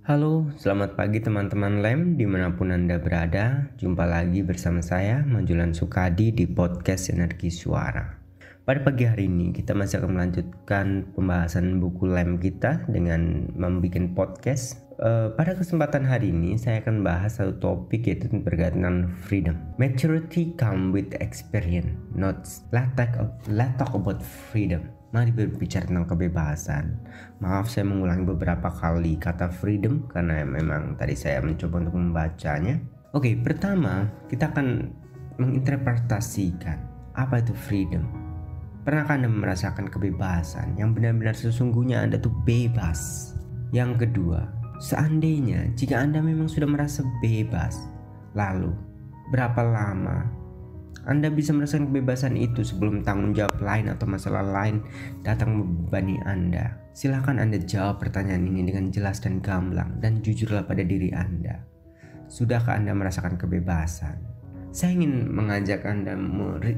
Halo, selamat pagi teman-teman LEM dimanapun Anda berada. Jumpa lagi bersama saya, Manjulan Sukadi di podcast Energi Suara. Pada pagi hari ini kita masih akan melanjutkan pembahasan buku LEM kita dengan membuat podcast. Pada kesempatan hari ini saya akan bahas satu topik yaitu berkaitan dengan freedom. Maturity come with experience, not let's talk about freedom. Mari berbicara tentang kebebasan. Maaf saya mengulangi beberapa kali kata freedom karena memang tadi saya mencoba untuk membacanya. Oke, pertama kita akan menginterpretasikan apa itu freedom. Pernahkah Anda merasakan kebebasan yang benar-benar sesungguhnya Anda tuh bebas? Yang kedua, seandainya jika Anda memang sudah merasa bebas, lalu berapa lama Anda bisa merasakan kebebasan itu sebelum tanggung jawab lain atau masalah lain datang membebani Anda? Silahkan Anda jawab pertanyaan ini dengan jelas dan gamblang dan jujurlah pada diri Anda. Sudahkah Anda merasakan kebebasan? Saya ingin mengajak Anda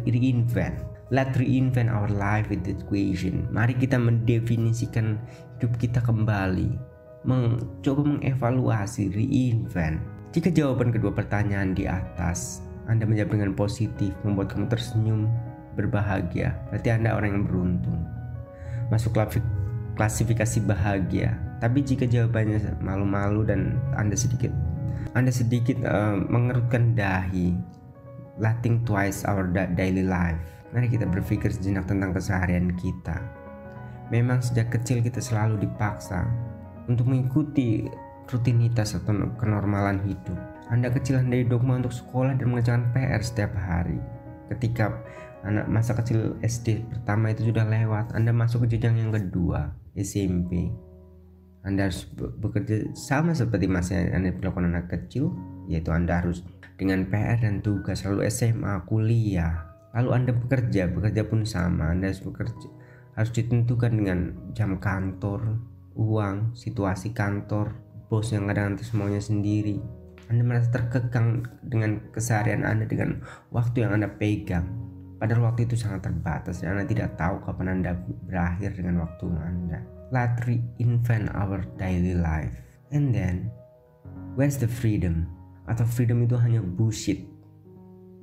reinvent. Let's reinvent our life with this question. Mari kita mendefinisikan hidup kita kembali. Mencoba mengevaluasi, reinvent. Jika jawaban kedua pertanyaan di atas Anda menjawab dengan positif, membuat kamu tersenyum, berbahagia, berarti Anda orang yang beruntung. Masuk klasifikasi bahagia. Tapi jika jawabannya malu-malu dan Anda sedikit mengerutkan dahi, letting twice our daily life. Mari kita berpikir sejenak tentang keseharian kita. Memang sejak kecil kita selalu dipaksa untuk mengikuti rutinitas atau kenormalan hidup. Anda kecil Anda didogma untuk sekolah dan mengerjakan PR setiap hari. Ketika anak masa kecil SD pertama itu sudah lewat, Anda masuk ke jenjang yang kedua, SMP. Anda harus bekerja sama seperti masa yang Anda dilakukan anak kecil, yaitu Anda harus dengan PR dan tugas, lalu SMA, kuliah, lalu Anda bekerja pun sama. Anda harus ditentukan dengan jam kantor, uang, situasi kantor, bos yang kadang nanti semuanya sendiri. Anda merasa terkekang dengan keseharian Anda, dengan waktu yang Anda pegang. Padahal waktu itu sangat terbatas dan Anda tidak tahu kapan Anda berakhir dengan waktu Anda. Let's reinvent our daily life. And then, where's the freedom? Atau freedom itu hanya bullshit.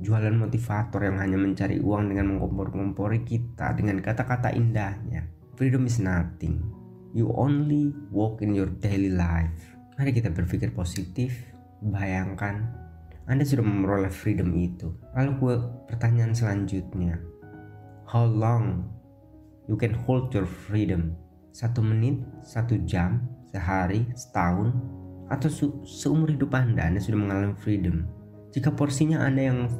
Jualan motivator yang hanya mencari uang dengan mengkompor-kompori kita dengan kata-kata indahnya. Freedom is nothing. You only walk in your daily life. Mari kita berpikir positif. Bayangkan Anda sudah memperoleh freedom itu. Lalu pertanyaan selanjutnya, how long you can hold your freedom? 1 menit, 1 jam, sehari, setahun, atau seumur hidup Anda sudah mengalami freedom? Jika porsinya Anda yang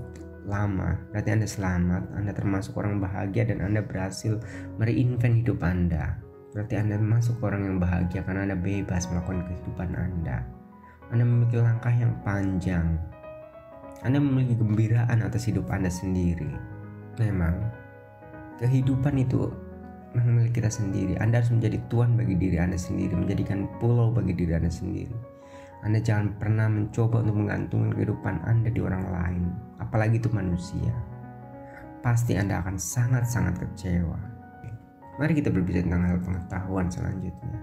lama, berarti Anda selamat, Anda termasuk orang bahagia dan Anda berhasil mereinvent hidup Anda. Berarti Anda masuk orang yang bahagia karena Anda bebas melakukan kehidupan Anda. Anda memiliki langkah yang panjang. Anda memiliki kegembiraan atas hidup Anda sendiri. Memang, kehidupan itu milik kita sendiri. Anda harus menjadi tuan bagi diri Anda sendiri, menjadikan pulau bagi diri Anda sendiri. Anda jangan pernah mencoba untuk menggantungkan kehidupan Anda di orang lain, apalagi itu manusia. Pasti Anda akan sangat-sangat kecewa. Mari kita berbicara tentang hal pengetahuan selanjutnya.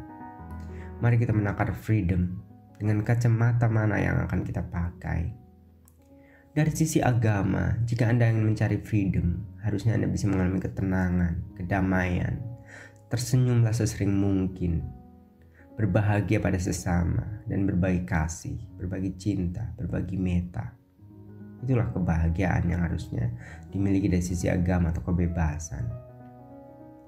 Mari kita menakar freedom. Dengan kacamata mana yang akan kita pakai? Dari sisi agama, jika Anda ingin mencari freedom, harusnya Anda bisa mengalami ketenangan, kedamaian, tersenyumlah sesering mungkin, berbahagia pada sesama, dan berbagi kasih, berbagi cinta, berbagi meta. Itulah kebahagiaan yang harusnya dimiliki dari sisi agama atau kebebasan.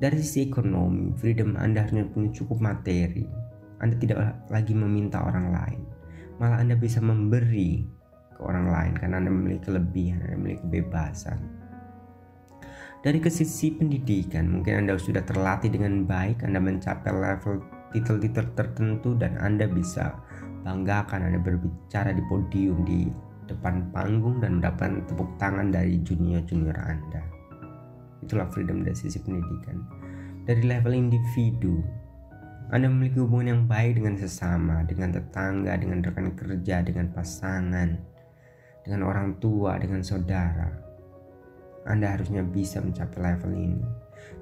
Dari sisi ekonomi, freedom Anda harusnya punya cukup materi. Anda tidak lagi meminta orang lain, malah Anda bisa memberi ke orang lain karena Anda memiliki kelebihan, Anda memiliki kebebasan. Dari sisi pendidikan, mungkin Anda sudah terlatih dengan baik, Anda mencapai level titel-titel tertentu dan Anda bisa banggakan Anda berbicara di podium, di depan panggung dan mendapatkan tepuk tangan dari junior-junior Anda. Itulah freedom dari sisi pendidikan. Dari level individu, Anda memiliki hubungan yang baik dengan sesama, dengan tetangga, dengan rekan kerja, dengan pasangan, dengan orang tua, dengan saudara. Anda harusnya bisa mencapai level ini.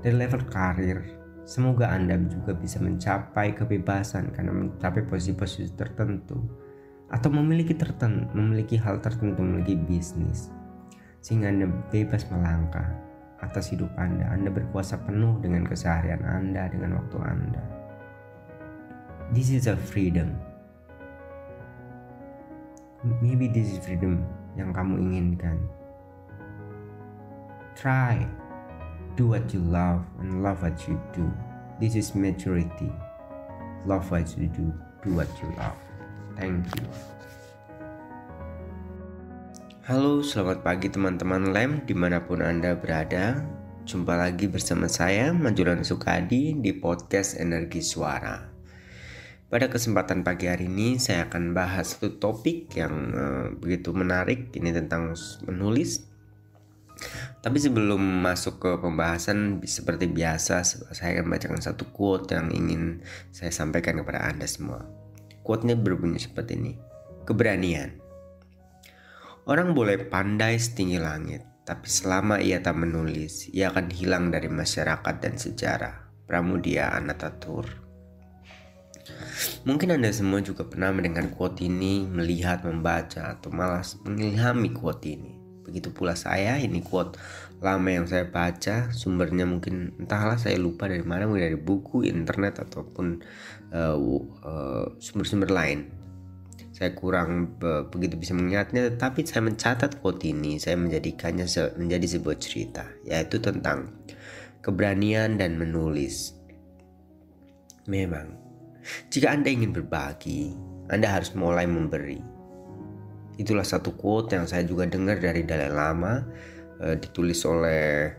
Dari level karir, Semoga Anda juga bisa mencapai kebebasan karena mencapai posisi-posisi tertentu, atau memiliki hal tertentu, memiliki bisnis, sehingga Anda bebas melangkah atas hidup Anda. Anda berkuasa penuh dengan keseharian Anda, dengan waktu Anda. This is a freedom. Maybe this is freedom yang kamu inginkan. Try. Do what you love and love what you do. This is maturity. Love what you do what you love. Thank you. Halo, selamat pagi teman-teman LEM dimanapun Anda berada. Jumpa lagi bersama saya, Majulan Sukadi, di podcast Energi Suara. Pada kesempatan pagi hari ini saya akan bahas satu topik yang begitu menarik. Ini tentang menulis. Tapi sebelum masuk ke pembahasan, seperti biasa saya akan bacakan satu quote yang ingin saya sampaikan kepada Anda semua. Quote-nya berbunyi seperti ini. Keberanian. Orang boleh pandai setinggi langit, tapi selama ia tak menulis, ia akan hilang dari masyarakat dan sejarah. Pramudia Anantathur. Mungkin Anda semua juga pernah mendengar quote ini, melihat, membaca, atau malah mengilhami quote ini. Begitu pula saya, ini quote lama yang saya baca, sumbernya mungkin entahlah, saya lupa dari mana, mungkin dari buku, internet, ataupun sumber-sumber lain. Saya kurang begitu bisa mengingatnya, tetapi saya mencatat quote ini, saya menjadikannya menjadi sebuah cerita, yaitu tentang keberanian dan menulis. Memang, jika Anda ingin berbagi, Anda harus mulai memberi. Itulah satu quote yang saya juga dengar dari Dalai Lama, ditulis oleh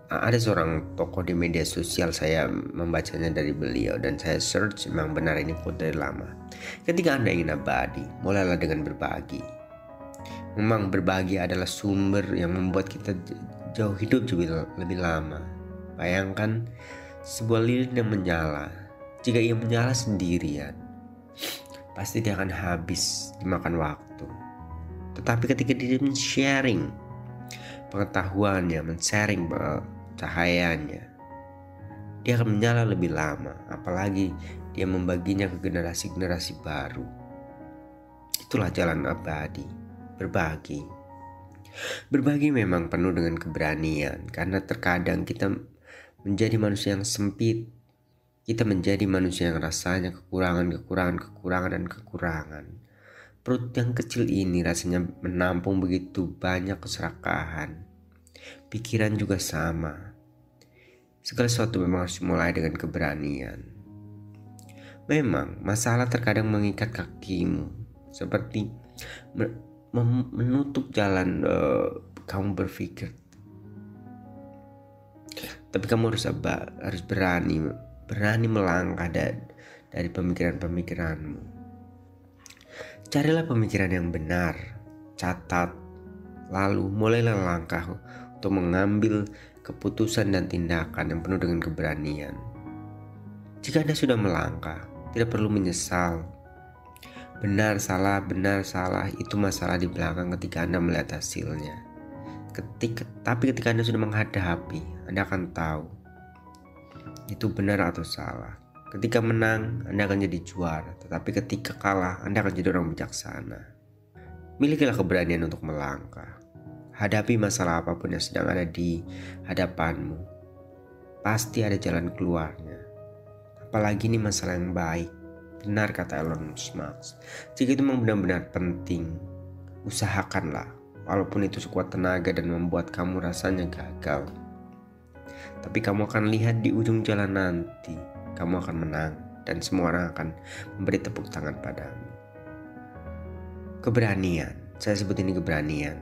ada seorang tokoh di media sosial. Saya membacanya dari beliau dan saya search, memang benar ini quote dari Lama. Ketika Anda ingin abadi, mulailah dengan berbagi. Memang berbagi adalah sumber yang membuat kita jauh hidup lebih lama. Bayangkan sebuah lilin yang menyala. Jika ia menyala sendirian, pasti dia akan habis dimakan waktu. Tetapi ketika dia men-sharing pengetahuannya, men-sharing cahayanya, dia akan menyala lebih lama. Apalagi dia membaginya ke generasi-generasi baru. Itulah jalan abadi, berbagi. Berbagi memang penuh dengan keberanian, karena terkadang kita menjadi manusia yang sempit. Kita menjadi manusia yang rasanya kekurangan. Perut yang kecil ini rasanya menampung begitu banyak keserakahan. Pikiran juga sama. Segala sesuatu memang harus dimulai dengan keberanian. Memang masalah terkadang mengikat kakimu, seperti menutup jalan kamu berpikir. Tapi kamu harus berani melangkah dari pemikiran-pemikiranmu. Carilah pemikiran yang benar, catat, lalu mulailah langkah untuk mengambil keputusan dan tindakan yang penuh dengan keberanian. Jika Anda sudah melangkah, tidak perlu menyesal. Benar salah itu masalah di belakang ketika Anda melihat hasilnya. Tapi ketika Anda sudah menghadapi, Anda akan tahu itu benar atau salah. Ketika menang, Anda akan jadi juara. Tetapi ketika kalah, Anda akan jadi orang bijaksana. Milikilah keberanian untuk melangkah. Hadapi masalah apapun yang sedang ada di hadapanmu. Pasti ada jalan keluarnya. Apalagi ini masalah yang baik. Benar kata Elon Musk. Jika itu memang benar-benar penting, usahakanlah. Walaupun itu sekuat tenaga dan membuat kamu rasanya gagal. Tapi kamu akan lihat di ujung jalan nanti, kamu akan menang dan semua orang akan memberi tepuk tangan padamu. Keberanian, saya sebut ini keberanian.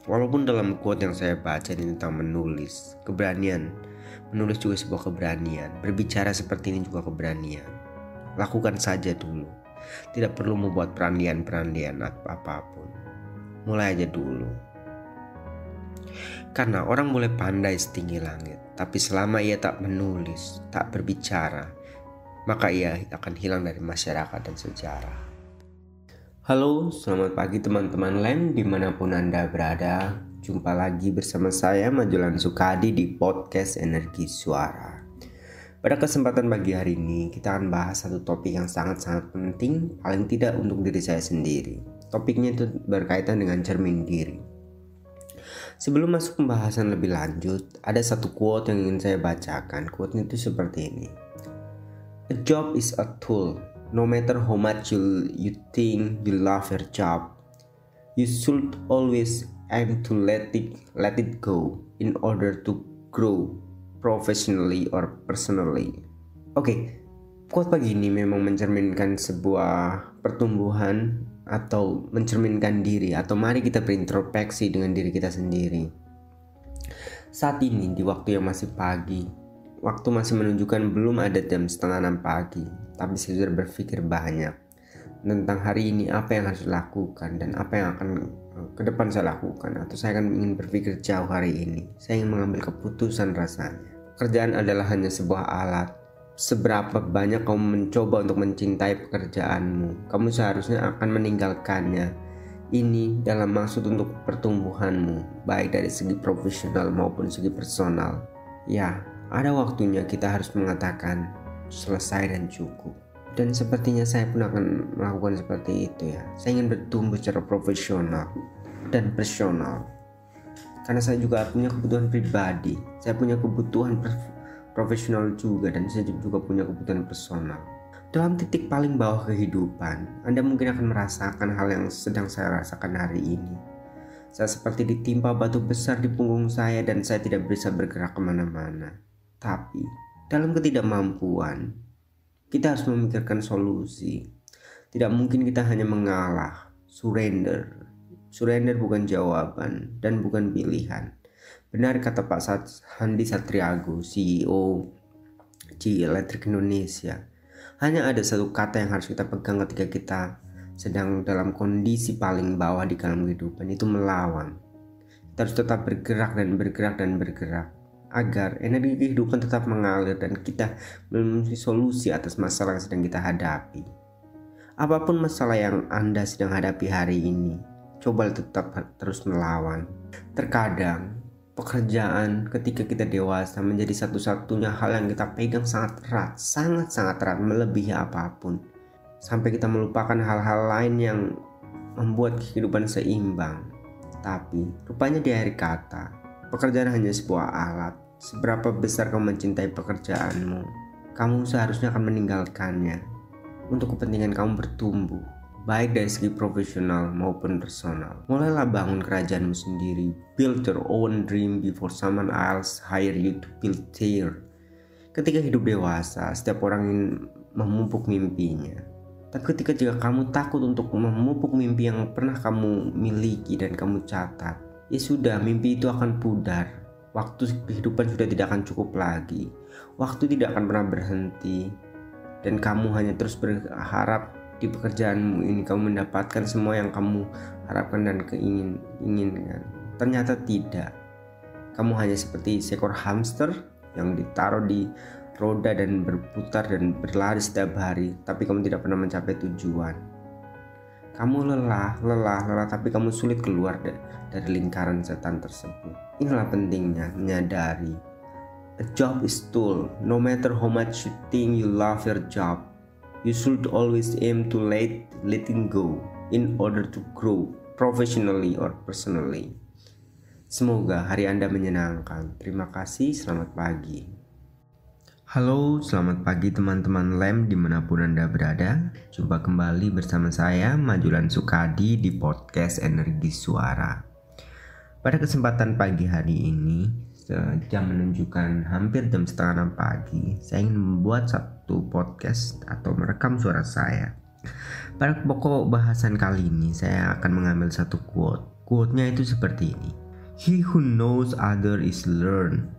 Walaupun dalam quote yang saya baca ini tentang menulis, keberanian. Menulis juga sebuah keberanian. Berbicara seperti ini juga keberanian. Lakukan saja dulu. Tidak perlu membuat perandian apapun. Mulai aja dulu. Karena orang boleh pandai setinggi langit, tapi selama ia tak menulis, tak berbicara, maka ia akan hilang dari masyarakat dan sejarah. Halo, selamat pagi teman-teman LEM dimanapun Anda berada. Jumpa lagi bersama saya, Majulan Sukadi, di podcast Energi Suara. Pada kesempatan pagi hari ini, kita akan bahas satu topik yang sangat-sangat penting, paling tidak untuk diri saya sendiri. Topiknya itu berkaitan dengan cermin diri. Sebelum masuk pembahasan lebih lanjut, ada satu quote yang ingin saya bacakan. Quote-nya itu seperti ini. A job is a tool. No matter how much you think you love your job, you should always aim to let it go in order to grow professionally or personally. Oke, quote pagi ini memang mencerminkan sebuah pertumbuhan atau mencerminkan diri, atau mari kita berintrospeksi dengan diri kita sendiri. Saat ini di waktu yang masih pagi, waktu masih menunjukkan belum ada jam 5:30 pagi, tapi saya sudah berpikir banyak tentang hari ini, apa yang harus dilakukan dan apa yang akan ke depan saya lakukan, atau saya akan ingin berpikir jauh hari ini. Saya ingin mengambil keputusan rasanya. Pekerjaan adalah hanya sebuah alat. Seberapa banyak kamu mencoba untuk mencintai pekerjaanmu, kamu seharusnya akan meninggalkannya. Ini dalam maksud untuk pertumbuhanmu, baik dari segi profesional maupun segi personal. Ya, ada waktunya kita harus mengatakan selesai dan cukup. Dan sepertinya saya pun akan melakukan seperti itu ya. Saya ingin bertumbuh secara profesional dan personal. Karena saya juga punya kebutuhan pribadi. Saya punya kebutuhan profesional juga, dan saya juga punya kebutuhan personal. Dalam titik paling bawah kehidupan, Anda mungkin akan merasakan hal yang sedang saya rasakan hari ini. Saya seperti ditimpa batu besar di punggung saya dan saya tidak bisa bergerak kemana-mana. Tapi dalam ketidakmampuan, kita harus memikirkan solusi. Tidak mungkin kita hanya mengalah, surrender. Surrender bukan jawaban dan bukan pilihan. Benar kata Pak Handi Satriago, CEO GE Electric Indonesia. Hanya ada satu kata yang harus kita pegang ketika kita sedang dalam kondisi paling bawah di dalam kehidupan, itu melawan. Kita harus tetap bergerak dan bergerak dan bergerak, agar energi kehidupan tetap mengalir dan kita menemukan solusi atas masalah yang sedang kita hadapi. Apapun masalah yang Anda sedang hadapi hari ini, coba tetap terus melawan. Terkadang pekerjaan ketika kita dewasa menjadi satu-satunya hal yang kita pegang sangat erat, sangat-sangat erat, melebihi apapun, sampai kita melupakan hal-hal lain yang membuat kehidupan seimbang. Tapi rupanya di akhir kata, pekerjaan hanya sebuah alat. Seberapa besar kamu mencintai pekerjaanmu, kamu seharusnya akan meninggalkannya untuk kepentingan kamu bertumbuh, baik dari segi profesional maupun personal. Mulailah bangun kerajaanmu sendiri. Build your own dream before someone else hire you to build theirs. Ketika hidup dewasa, setiap orang ingin memupuk mimpinya. Tapi jika kamu takut untuk memupuk mimpi yang pernah kamu miliki dan kamu catat, ya sudah, mimpi itu akan pudar. Waktu kehidupan sudah tidak akan cukup lagi. Waktu tidak akan pernah berhenti. Dan kamu hanya terus berharap di pekerjaanmu ini kamu mendapatkan semua yang kamu harapkan dan inginkan. Ternyata tidak. Kamu hanya seperti seekor hamster yang ditaruh di roda dan berputar dan berlari setiap hari, tapi kamu tidak pernah mencapai tujuan. Kamu lelah, tapi kamu sulit keluar dari lingkaran setan tersebut. Inilah pentingnya menyadari, a job is tool. No matter how much you think you love your job, you should always aim to let it go in order to grow professionally or personally. Semoga hari Anda menyenangkan. Terima kasih, selamat pagi. Halo, selamat pagi teman-teman LEM dimanapun Anda berada. Jumpa kembali bersama saya, Majulan Sukadi, di podcast Energi Suara. Pada kesempatan pagi hari ini, jam menunjukkan hampir jam 5:30 pagi, saya ingin membuat satu podcast atau merekam suara saya. Pada pokok bahasan kali ini, saya akan mengambil satu quote. Quote-nya itu seperti ini. He who knows other is learned.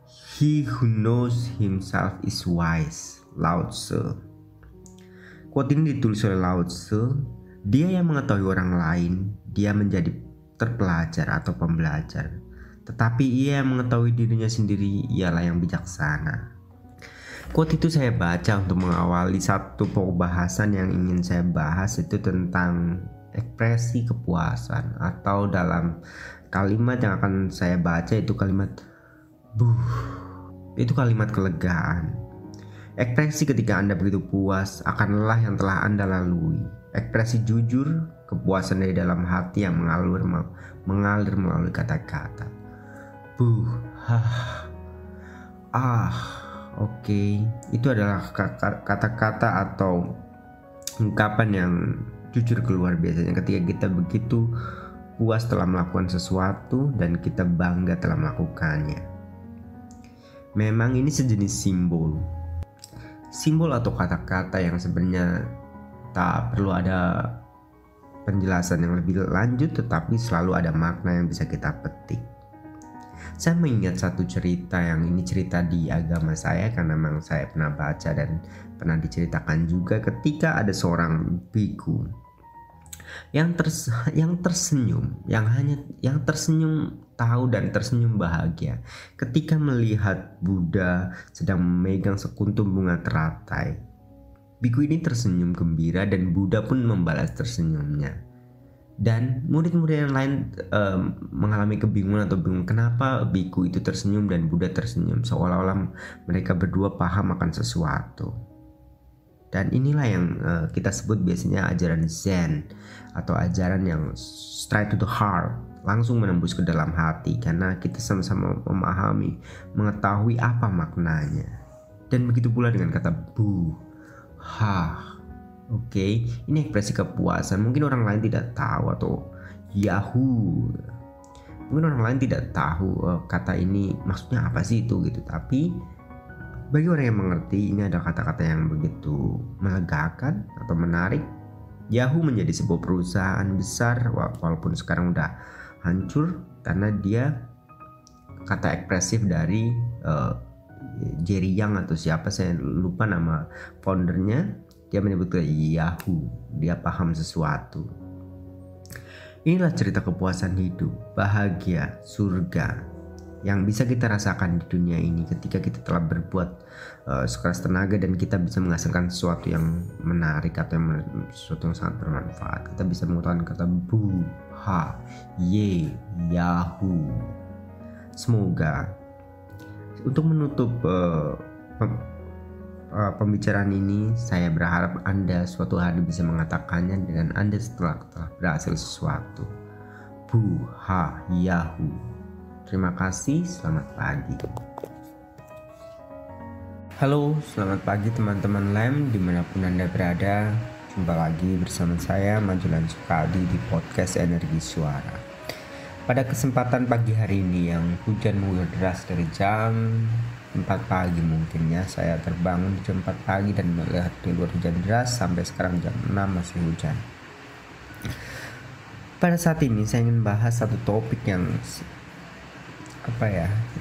He who knows himself is wise. Lao Tzu. Quote ini ditulis oleh Lao Tzu. Dia yang mengetahui orang lain, dia menjadi terpelajar atau pembelajar. Tetapi ia yang mengetahui dirinya sendiri, ialah yang bijaksana. Quote itu saya baca untuk mengawali satu pokok bahasan yang ingin saya bahas, itu tentang ekspresi kepuasan, atau dalam kalimat yang akan saya baca itu kalimat itu kalimat kelegaan. Ekspresi ketika Anda begitu puas akan lelah yang telah Anda lalui. Ekspresi jujur, kepuasan dari dalam hati yang mengalir melalui kata-kata. Oke. Itu adalah kata-kata atau ungkapan yang jujur keluar biasanya ketika kita begitu puas telah melakukan sesuatu dan kita bangga telah melakukannya. Memang ini sejenis simbol atau kata-kata yang sebenarnya tak perlu ada penjelasan yang lebih lanjut, tetapi selalu ada makna yang bisa kita petik. Saya mengingat satu cerita yang ini cerita di agama saya karena memang saya pernah baca dan pernah diceritakan juga ketika ada seorang biku yang tersenyum, yang tersenyum tahu dan tersenyum bahagia ketika melihat Buddha sedang memegang sekuntum bunga teratai. Biku ini tersenyum gembira dan Buddha pun membalas tersenyumnya. Dan murid-murid yang lain mengalami kebingungan atau bingung kenapa biku itu tersenyum dan Buddha tersenyum, seolah-olah mereka berdua paham akan sesuatu. Dan inilah yang kita sebut biasanya ajaran Zen atau ajaran yang straight to the heart, langsung menembus ke dalam hati karena kita sama-sama memahami, mengetahui apa maknanya. Dan begitu pula dengan kata Oke, ini ekspresi kepuasan. Mungkin orang lain tidak tahu atau Yahoo. Mungkin orang lain tidak tahu kata ini maksudnya apa sih itu gitu. Tapi bagi orang yang mengerti, ini ada kata-kata yang begitu melegakan atau menarik. Yahoo menjadi sebuah perusahaan besar walaupun sekarang udah hancur karena dia kata ekspresif dari Jerry Yang atau siapa, saya lupa nama foundernya. Dia menyebutkan Yahoo, dia paham sesuatu. Inilah cerita kepuasan hidup, bahagia, surga yang bisa kita rasakan di dunia ini ketika kita telah berbuat sekeras tenaga dan kita bisa menghasilkan sesuatu yang menarik atau sesuatu yang sangat bermanfaat. Kita bisa mengutarakan kata Yahoo. Semoga untuk menutup pembicaraan ini, saya berharap Anda suatu hari bisa mengatakannya dengan Anda setelah berhasil sesuatu. Yahoo. Terima kasih, selamat pagi. Halo, selamat pagi teman-teman LEM dimanapun Anda berada. Jumpa lagi bersama saya Majulan Sukadi di podcast Energi Suara. Pada kesempatan pagi hari ini yang hujan mengguyur deras dari jam 4 pagi mungkin ya, saya terbangun jam 4 pagi dan melihat di luar hujan deras. Sampai sekarang jam 6 masih hujan. Pada saat ini saya ingin bahas satu topik yang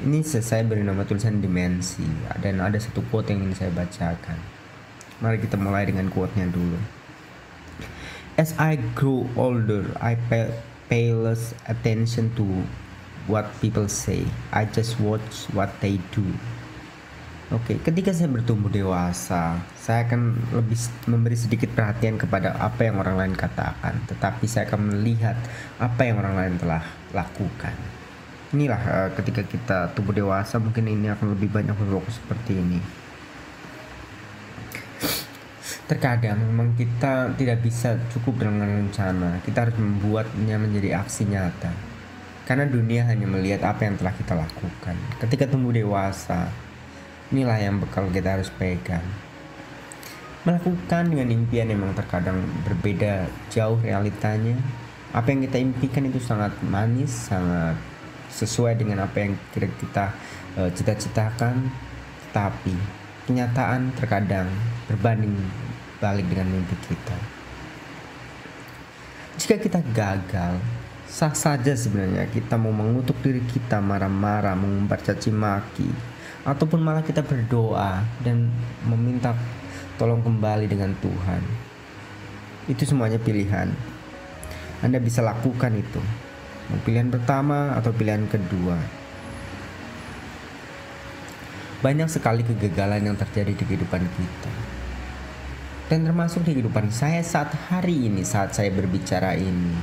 ini saya beri nama tulisan dimensi, dan ada satu quote yang ingin saya bacakan. Mari kita mulai dengan quote-nya dulu. As I grow older, I pay less attention to what people say. I just watch what they do. Oke, ketika saya bertumbuh dewasa, saya akan lebih memberi sedikit perhatian kepada apa yang orang lain katakan, tetapi saya akan melihat apa yang orang lain telah lakukan. Inilah ketika kita tumbuh dewasa, mungkin ini akan lebih banyak berfokus seperti ini. Terkadang memang kita tidak bisa cukup dengan rencana, kita harus membuatnya menjadi aksi nyata. Karena dunia hanya melihat apa yang telah kita lakukan. Ketika tumbuh dewasa, inilah yang bekal kita harus pegang. Melakukan dengan impian memang terkadang berbeda jauh realitanya. Apa yang kita impikan itu sangat manis, sangat sesuai dengan apa yang kita cita-citakan, tapi kenyataan terkadang berbanding balik dengan mimpi kita. Jika kita gagal, sah saja sebenarnya kita mau mengutuk diri kita, marah-marah, mengumbar caci maki, ataupun malah kita berdoa dan meminta tolong kembali dengan Tuhan. Itu semuanya pilihan. Anda bisa lakukan itu, mau pilihan pertama atau pilihan kedua. Banyak sekali kegagalan yang terjadi di kehidupan kita, dan termasuk di kehidupan saya saat hari ini, saat saya berbicara ini.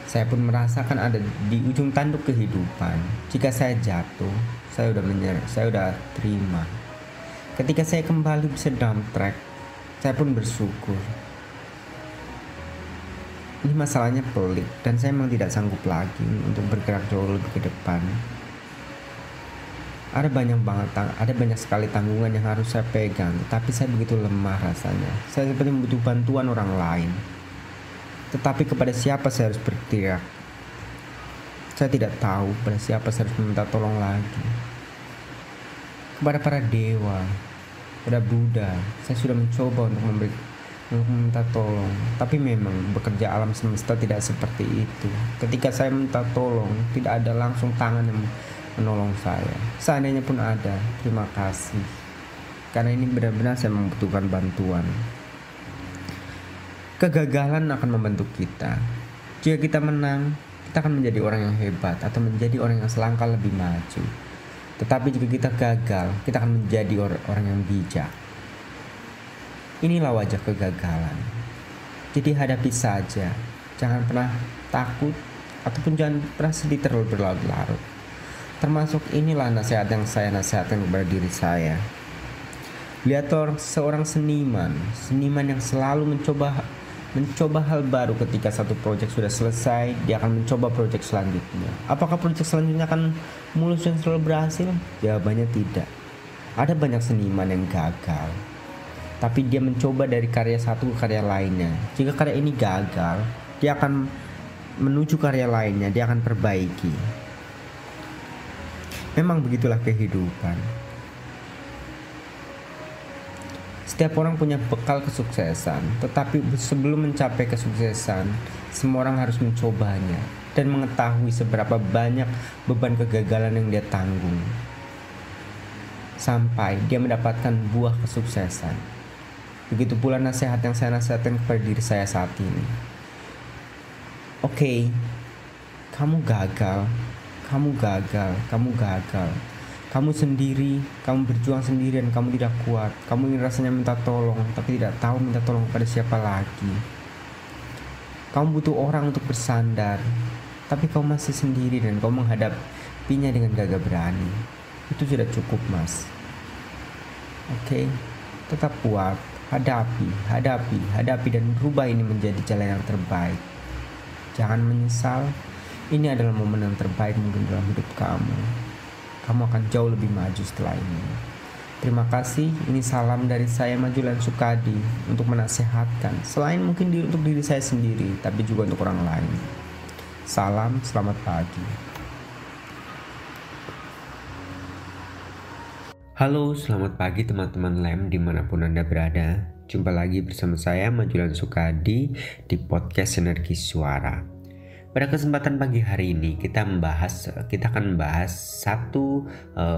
Saya pun merasakan ada di ujung tanduk kehidupan. Jika saya jatuh, saya udah menyerah, saya udah terima. Ketika saya kembali bisa dump track, saya pun bersyukur. Ini masalahnya pelik dan saya memang tidak sanggup lagi untuk bergerak jauh lebih ke depan. Ada banyak sekali tanggungan yang harus saya pegang, tetapi saya begitu lemah rasanya. Saya seperti membutuh bantuan orang lain. Tetapi kepada siapa saya harus berteriak? Saya tidak tahu pada siapa saya harus meminta tolong lagi. Kepada para dewa, pada Buddha, saya sudah mencoba untuk meminta tolong, tapi memang bekerja alam semesta tidak seperti itu. Ketika saya minta tolong, tidak ada langsung tangan yang menolong saya. Seandainya pun ada, terima kasih, karena ini benar-benar saya membutuhkan bantuan. Kegagalan akan membentuk kita. Jika kita menang, kita akan menjadi orang yang hebat atau menjadi orang yang selangkah lebih maju. Tetapi jika kita gagal, kita akan menjadi orang yang bijak. Inilah wajah kegagalan. Jadi hadapi saja. Jangan pernah takut ataupun jangan pernah sedih terlalu berlarut-larut. Termasuk inilah nasihat yang saya nasihatkan kepada diri saya. Lihat seorang seniman yang selalu mencoba hal baru. Ketika satu proyek sudah selesai, dia akan mencoba proyek selanjutnya. Apakah proyek selanjutnya akan mulus dan selalu berhasil? Jawabannya tidak. Ada banyak seniman yang gagal, tapi dia mencoba dari karya satu ke karya lainnya. Jika karya ini gagal, dia akan menuju karya lainnya, dia akan perbaiki. Memang begitulah kehidupan. Setiap orang punya bekal kesuksesan, tetapi sebelum mencapai kesuksesan, semua orang harus mencobanya dan mengetahui seberapa banyak beban kegagalan yang dia tanggung sampai dia mendapatkan buah kesuksesan. Begitu pula nasihat yang saya nasihatkan kepada diri saya saat ini. Oke, kamu gagal. Kamu sendiri, kamu berjuang sendirian, kamu tidak kuat. Kamu ingin rasanya minta tolong, tapi tidak tahu minta tolong kepada siapa lagi. Kamu butuh orang untuk bersandar, tapi kamu masih sendiri dan kamu menghadapinya dengan gagah berani. Itu sudah cukup, Mas. Oke, tetap kuat. Hadapi dan rubah ini menjadi jalan yang terbaik. Jangan menyesal. Ini adalah momen yang terbaik mungkin dalam hidup kamu. Kamu akan jauh lebih maju setelah ini. Terima kasih. Ini salam dari saya Majulan Sukadi untuk menasehatkan. Selain mungkin untuk diri saya sendiri, tapi juga untuk orang lain. Salam, selamat pagi. Halo, selamat pagi teman-teman LEM dimanapun Anda berada. Jumpa lagi bersama saya Majulan Sukadi di podcast Sinergi Suara. Pada kesempatan pagi hari ini kita akan membahas satu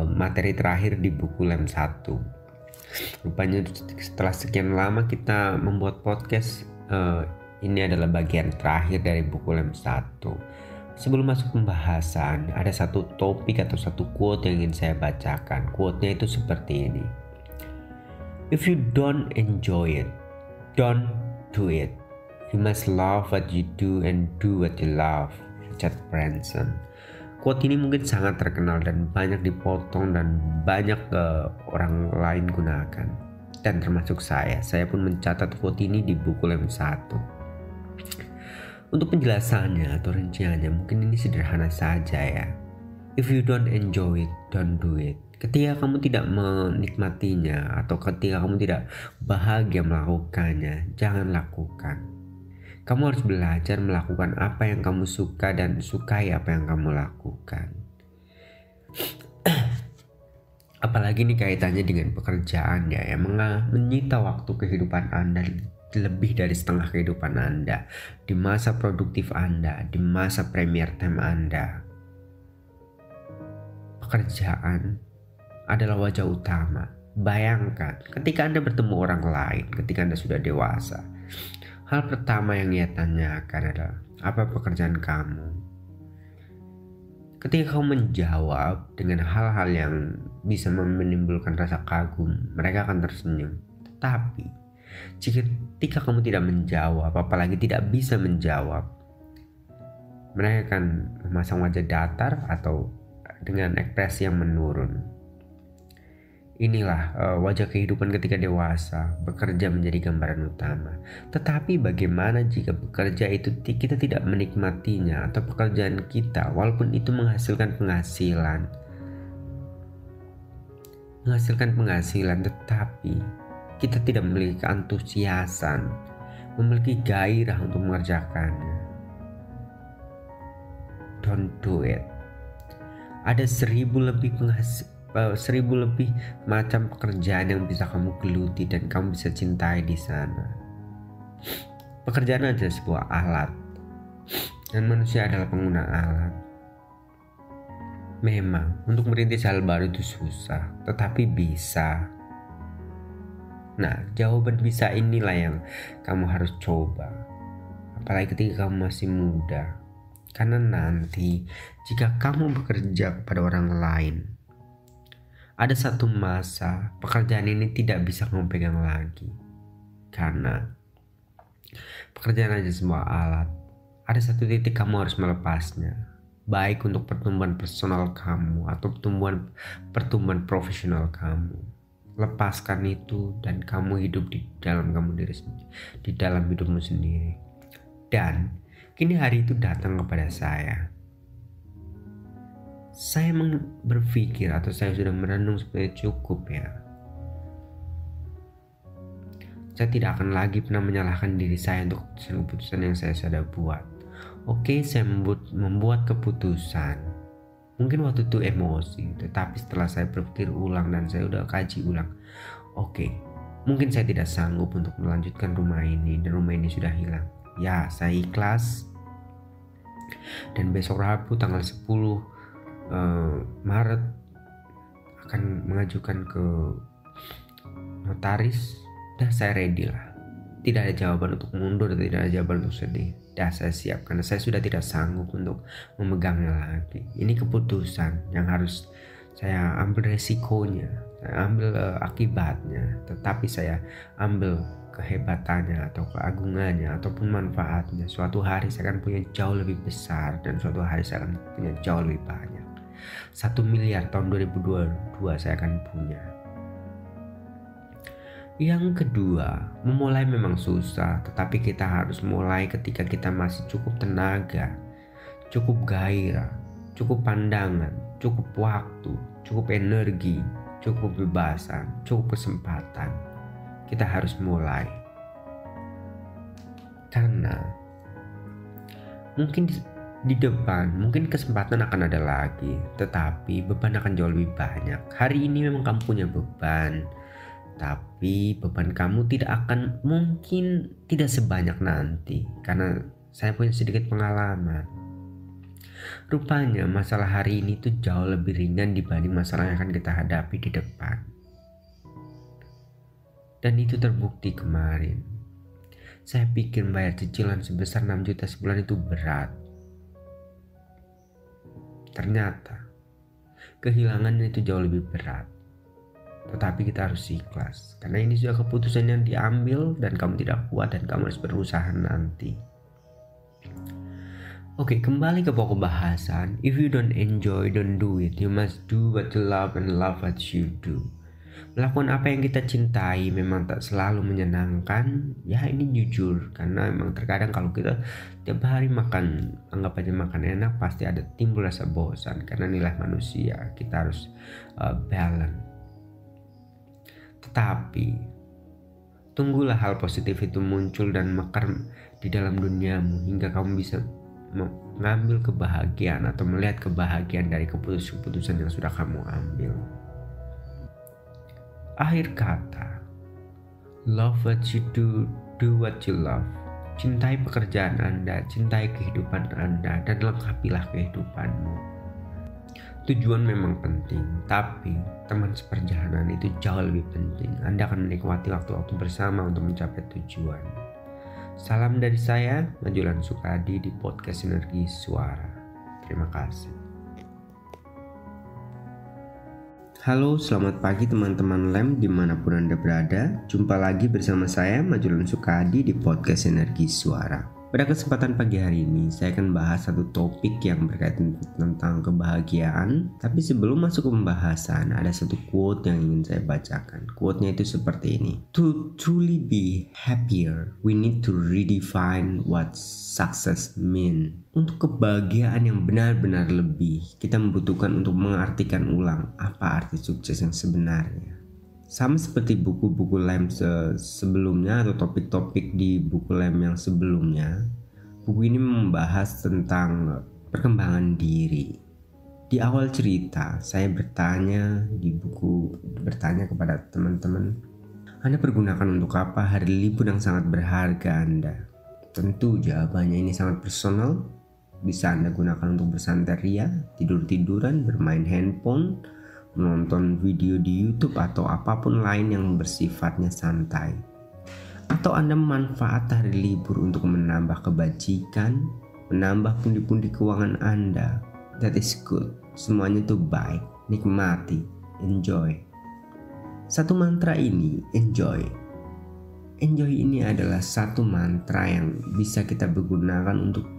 materi terakhir di buku LEM 1. Rupanya setelah sekian lama kita membuat podcast, ini adalah bagian terakhir dari buku LEM 1. Sebelum masuk pembahasan, ada satu topik atau satu quote yang ingin saya bacakan. Quote-nya itu seperti ini. If you don't enjoy it, don't do it. You must love what you do and do what you love. Richard Branson. Quote ini mungkin sangat terkenal dan banyak dipotong dan banyak orang lain gunakan. Dan termasuk saya pun mencatat quote ini di buku LEM 1. Untuk penjelasannya atau rinciannya mungkin ini sederhana saja ya. If you don't enjoy it, don't do it. Ketika kamu tidak menikmatinya atau ketika kamu tidak bahagia melakukannya, jangan lakukan. Kamu harus belajar melakukan apa yang kamu suka dan sukai apa yang kamu lakukan. Apalagi ini kaitannya dengan pekerjaan ya, yang menyita waktu kehidupan Anda lebih dari setengah kehidupan Anda, di masa produktif Anda, di masa premier time Anda. Pekerjaan adalah wajah utama. Bayangkan ketika Anda bertemu orang lain, ketika Anda sudah dewasa, hal pertama yang ia tanyakan adalah, apa pekerjaan kamu? Ketika kamu menjawab dengan hal-hal yang bisa menimbulkan rasa kagum, mereka akan tersenyum. Tetapi ketika kamu tidak menjawab, apalagi tidak bisa menjawab, mereka akan memasang wajah datar atau dengan ekspresi yang menurun. Inilah wajah kehidupan ketika dewasa, bekerja menjadi gambaran utama. Tetapi bagaimana jika bekerja itu kita tidak menikmatinya, atau pekerjaan kita walaupun itu menghasilkan penghasilan, tetapi kita tidak memiliki keantusiasan, memiliki gairah untuk mengerjakannya. Don't do it. Ada 1000 lebih macam pekerjaan yang bisa kamu geluti dan kamu bisa cintai di sana. Pekerjaan adalah sebuah alat, dan manusia adalah pengguna alat. Memang untuk merintis hal baru itu susah, tetapi bisa. Nah, jawaban bisa inilah yang kamu harus coba, apalagi ketika kamu masih muda. Karena nanti jika kamu bekerja kepada orang lain, ada satu masa pekerjaan ini tidak bisa kamu pegang lagi, karena pekerjaan aja semua alat. Ada satu titik kamu harus melepasnya, baik untuk pertumbuhan personal kamu atau pertumbuhan profesional kamu. Lepaskan itu dan kamu hidup di dalam hidupmu sendiri. Dan kini hari itu datang kepada saya. Saya berpikir atau saya sudah merenung sebenarnya cukup ya. Saya tidak akan lagi pernah menyalahkan diri saya untuk keputusan yang saya sudah buat. Oke, saya membuat keputusan. Mungkin waktu itu emosi, tetapi setelah saya berpikir ulang dan saya udah kaji ulang. Oke, mungkin saya tidak sanggup untuk melanjutkan rumah ini dan rumah ini sudah hilang. Ya, saya ikhlas. Dan besok Rabu tanggal 10 Maret akan mengajukan ke notaris. Dah saya ready lah. Tidak ada jawaban untuk mundur, tidak ada jawaban untuk sedih. Dah saya siap karena saya sudah tidak sanggup untuk memegangnya lagi. Ini keputusan yang harus saya ambil resikonya, saya ambil akibatnya, tetapi saya ambil kehebatannya atau keagungannya ataupun manfaatnya. Suatu hari saya akan punya jauh lebih besar dan suatu hari saya akan punya jauh lebih banyak. 1 miliar tahun 2022 saya akan punya. Yang kedua, memulai memang susah, tetapi kita harus mulai ketika kita masih cukup tenaga, cukup gairah, cukup pandangan, cukup waktu, cukup energi, cukup bebasan, cukup kesempatan. Kita harus mulai. Karena mungkin di depan, mungkin kesempatan akan ada lagi, tetapi beban akan jauh lebih banyak. Hari ini memang kamu punya beban, tapi beban kamu mungkin tidak sebanyak nanti, karena saya punya sedikit pengalaman. Rupanya masalah hari ini tuh jauh lebih ringan dibanding masalah yang akan kita hadapi di depan. Dan itu terbukti kemarin. Saya pikir bayar cicilan sebesar 6 juta sebulan itu berat. Ternyata kehilangannya itu jauh lebih berat. Tetapi kita harus ikhlas, karena ini sudah keputusan yang diambil dan kamu tidak kuat dan kamu harus berusaha nanti. Oke, kembali ke pokok bahasan. If you don't enjoy, don't do it. You must do what you love and love what you do. Melakukan apa yang kita cintai memang tak selalu menyenangkan. Ya, ini jujur, karena memang terkadang kalau kita tiap hari anggap aja makan enak, pasti ada timbul rasa bosan. Karena nilai manusia, kita harus balance. Tetapi tunggulah hal positif itu muncul dan mekar di dalam duniamu hingga kamu bisa mengambil kebahagiaan atau melihat kebahagiaan dari keputusan yang sudah kamu ambil. Akhir kata, love what you do, do what you love. Cintai pekerjaan Anda, cintai kehidupan Anda, dan lengkapilah kehidupanmu. Tujuan memang penting, tapi teman seperjalanan itu jauh lebih penting. Anda akan menikmati waktu-waktu bersama untuk mencapai tujuan. Salam dari saya, Majulan Sukadi di podcast Sinergi Suara. Terima kasih. Halo, selamat pagi teman-teman LEM dimanapun Anda berada. Jumpa lagi bersama saya, Majulan Sukadi di podcast Sinergi Suara. Pada kesempatan pagi hari ini, saya akan bahas satu topik yang berkaitan tentang kebahagiaan. Tapi sebelum masuk ke pembahasan, ada satu quote yang ingin saya bacakan. Quote-nya itu seperti ini. To truly be happier, we need to redefine what success mean. Untuk kebahagiaan yang benar-benar lebih, kita membutuhkan untuk mengartikan ulang apa arti sukses yang sebenarnya. Sama seperti buku-buku lem sebelumnya atau topik-topik di buku lem yang sebelumnya, buku ini membahas tentang perkembangan diri. Di awal cerita, saya bertanya kepada teman-teman, Anda pergunakan untuk apa hari libur yang sangat berharga Anda? Tentu jawabannya ini sangat personal. Bisa Anda gunakan untuk bersanteria, tidur-tiduran, bermain handphone, menonton video di YouTube atau apapun lain yang bersifatnya santai. Atau Anda memanfaatkan hari libur untuk menambah kebajikan, menambah pundi-pundi keuangan Anda. That is good. Semuanya itu baik. Nikmati, enjoy. Satu mantra ini, enjoy. Enjoy ini adalah satu mantra yang bisa kita gunakan untuk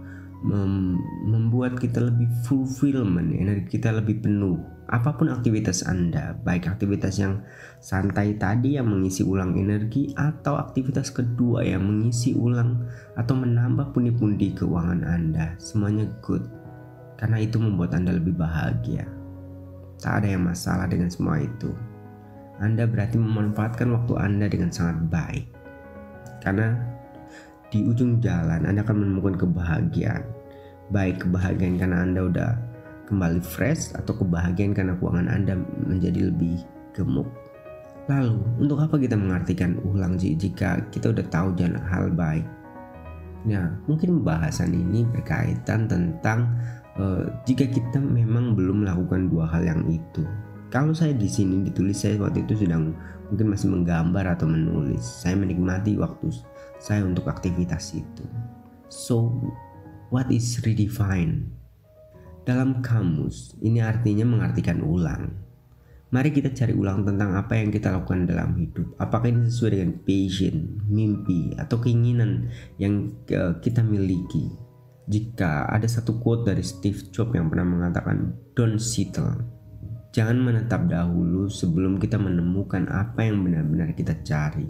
membuat kita lebih fulfillment, energi kita lebih penuh. Apapun aktivitas Anda, baik aktivitas yang santai tadi yang mengisi ulang energi, atau aktivitas kedua yang mengisi ulang atau menambah pundi-pundi keuangan Anda, semuanya good. Karena itu membuat Anda lebih bahagia. Tak ada yang masalah dengan semua itu. Anda berarti memanfaatkan waktu Anda dengan sangat baik. Karena di ujung jalan Anda akan menemukan kebahagiaan. Baik kebahagiaan karena Anda udah kembali fresh, atau kebahagiaan karena keuangan Anda menjadi lebih gemuk. Lalu, untuk apa kita mengartikan ulang jika kita udah tahu jalan hal baik? Nah, mungkin pembahasan ini berkaitan tentang jika kita memang belum melakukan dua hal yang itu. Kalau saya di sini ditulis, saya waktu itu sedang mungkin masih menggambar atau menulis. Saya menikmati waktu saya untuk aktivitas itu. So, what is redefine? Dalam kamus, ini artinya mengartikan ulang. Mari kita cari ulang tentang apa yang kita lakukan dalam hidup. Apakah ini sesuai dengan passion, mimpi, atau keinginan yang kita miliki. Jika ada satu quote dari Steve Jobs yang pernah mengatakan, don't settle. Jangan menetap dahulu sebelum kita menemukan apa yang benar-benar kita cari.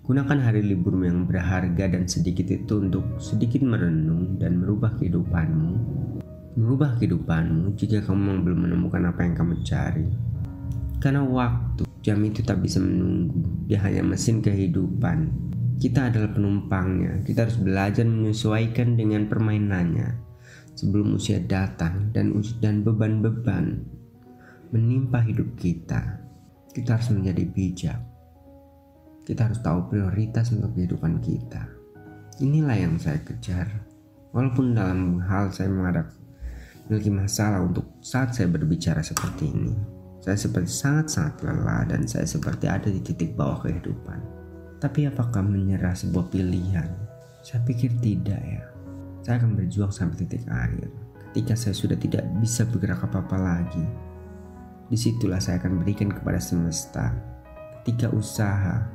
Gunakan hari libur yang berharga dan sedikit itu untuk sedikit merenung dan merubah kehidupanmu. Merubah kehidupanmu jika kamu belum menemukan apa yang kamu cari. Karena waktu, jam itu tak bisa menunggu. Dia hanya mesin kehidupan. Kita adalah penumpangnya. Kita harus belajar menyesuaikan dengan permainannya sebelum usia datang dan beban-beban menimpa hidup kita. Kita harus menjadi bijak. Kita harus tahu prioritas untuk kehidupan kita. Inilah yang saya kejar. Walaupun dalam hal saya memiliki masalah untuk saat saya berbicara seperti ini. Saya seperti sangat-sangat lelah dan saya seperti ada di titik bawah kehidupan. Tapi apakah menyerah sebuah pilihan? Saya pikir tidak ya. Saya akan berjuang sampai titik akhir. Ketika saya sudah tidak bisa bergerak apa-apa lagi, disitulah saya akan berikan kepada semesta. Ketika usaha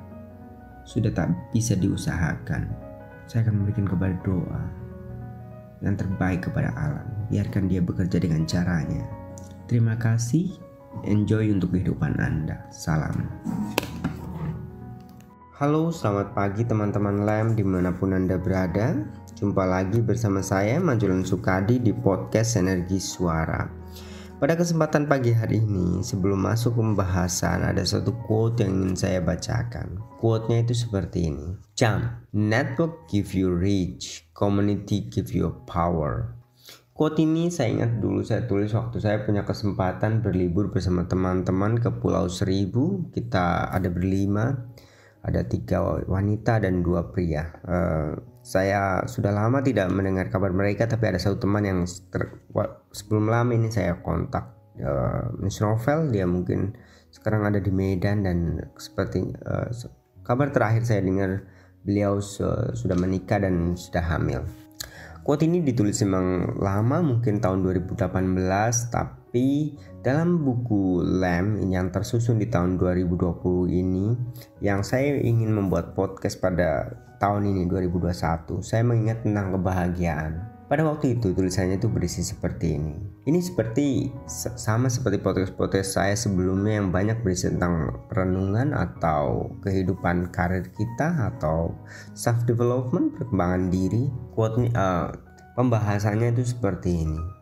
sudah tak bisa diusahakan, saya akan memberikan kepada doa yang terbaik kepada alam. Biarkan dia bekerja dengan caranya. Terima kasih. Enjoy untuk kehidupan Anda. Salam. Halo, selamat pagi teman-teman Lem dimanapun Anda berada. Jumpa lagi bersama saya Majulan Sukadi di podcast Energi Suara. Pada kesempatan pagi hari ini, sebelum masuk ke pembahasan, ada satu quote yang ingin saya bacakan. Quote-nya itu seperti ini. Jump, network give you reach, community give you power. Quote ini saya ingat dulu saya tulis waktu saya punya kesempatan berlibur bersama teman-teman ke Pulau Seribu. Kita ada berlima, ada 3 wanita dan 2 pria. Saya sudah lama tidak mendengar kabar mereka, tapi ada satu teman yang sebelum lama ini saya kontak, Miss Novel. Dia mungkin sekarang ada di Medan dan seperti kabar terakhir saya dengar beliau sudah menikah dan sudah hamil. Quote ini ditulis memang lama, mungkin tahun 2018, Tapi dalam buku Lamb yang tersusun di tahun 2020 ini, yang saya ingin membuat podcast pada tahun ini 2021, saya mengingat tentang kebahagiaan. Pada waktu itu tulisannya itu berisi seperti ini. Ini seperti sama seperti podcast-podcast saya sebelumnya yang banyak berisi tentang perenungan atau kehidupan karir kita atau self development, perkembangan diri. Pembahasannya itu seperti ini.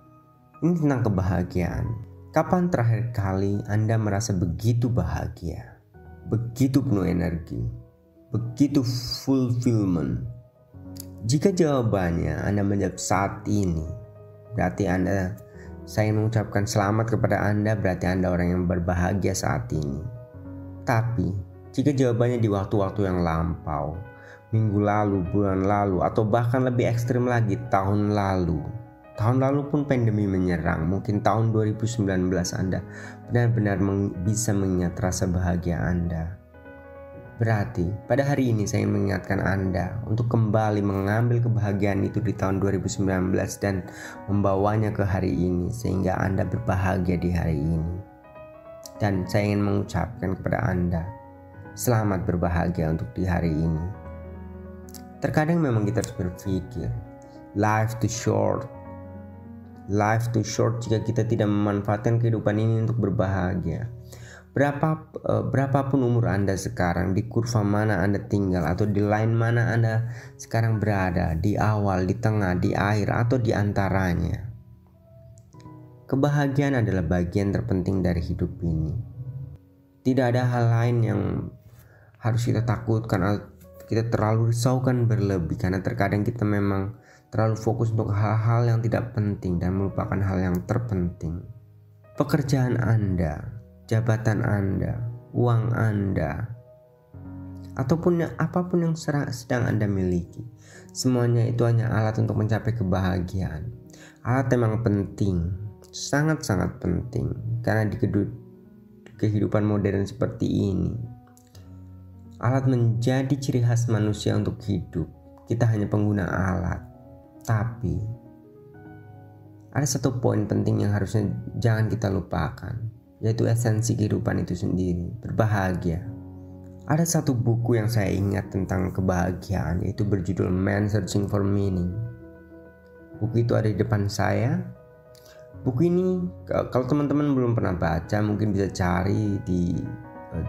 Ini tentang kebahagiaan. Kapan terakhir kali Anda merasa begitu bahagia, begitu penuh energi, begitu fulfillment? Jika jawabannya Anda menjawab saat ini, berarti saya mengucapkan selamat kepada Anda, berarti Anda orang yang berbahagia saat ini. Tapi jika jawabannya di waktu-waktu yang lampau, minggu lalu, bulan lalu, atau bahkan lebih ekstrim lagi tahun lalu pun pandemi menyerang, mungkin tahun 2019 Anda benar-benar bisa mengingat rasa bahagia Anda. Berarti pada hari ini saya mengingatkan Anda untuk kembali mengambil kebahagiaan itu di tahun 2019 dan membawanya ke hari ini sehingga Anda berbahagia di hari ini. Dan saya ingin mengucapkan kepada Anda, selamat berbahagia untuk di hari ini. Terkadang memang kita harus berpikir, life too short jika kita tidak memanfaatkan kehidupan ini untuk berbahagia. Berapapun umur Anda sekarang, di kurva mana Anda tinggal, atau di line mana Anda sekarang berada, di awal, di tengah, di akhir, atau di antaranya. Kebahagiaan adalah bagian terpenting dari hidup ini. Tidak ada hal lain yang harus kita takutkan atau kita terlalu risaukan berlebih, karena terkadang kita memang terlalu fokus untuk hal-hal yang tidak penting dan melupakan hal yang terpenting. Pekerjaan Anda, jabatan Anda, uang Anda, ataupun apapun yang sedang Anda miliki, semuanya itu hanya alat untuk mencapai kebahagiaan. Alat memang penting, sangat-sangat penting, karena di kehidupan modern seperti ini, alat menjadi ciri khas manusia untuk hidup. Kita hanya pengguna alat. Tapi ada satu poin penting yang harusnya jangan kita lupakan, yaitu esensi kehidupan itu sendiri, berbahagia. Ada satu buku yang saya ingat tentang kebahagiaan, yaitu berjudul Man Searching for Meaning. Buku itu ada di depan saya. Buku ini kalau teman-teman belum pernah baca, mungkin bisa cari di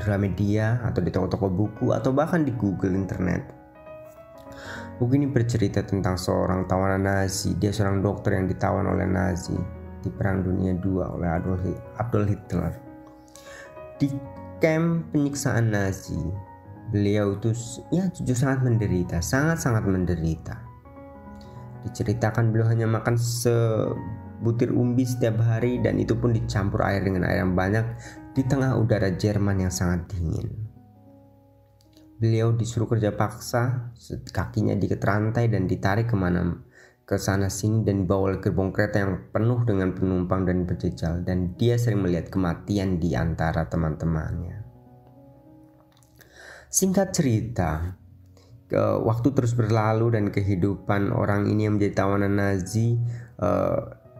Gramedia atau di toko-toko buku atau bahkan di Google Internet. Buku ini bercerita tentang seorang tawanan Nazi. Dia seorang dokter yang ditawan oleh Nazi di Perang Dunia II oleh Adolf Hitler. Di kamp penyiksaan Nazi, beliau itu jujur sangat menderita, sangat-sangat menderita. Diceritakan beliau hanya makan sebutir umbi setiap hari, dan itu pun dicampur air dengan air yang banyak di tengah udara Jerman yang sangat dingin. Beliau disuruh kerja paksa, kakinya diikat rantai dan ditarik ke sana sini dan dibawa oleh gerbong kereta yang penuh dengan penumpang dan berjejal, dan dia sering melihat kematian di antara teman-temannya. Singkat cerita, waktu terus berlalu dan kehidupan orang ini yang menjadi tawanan Nazi,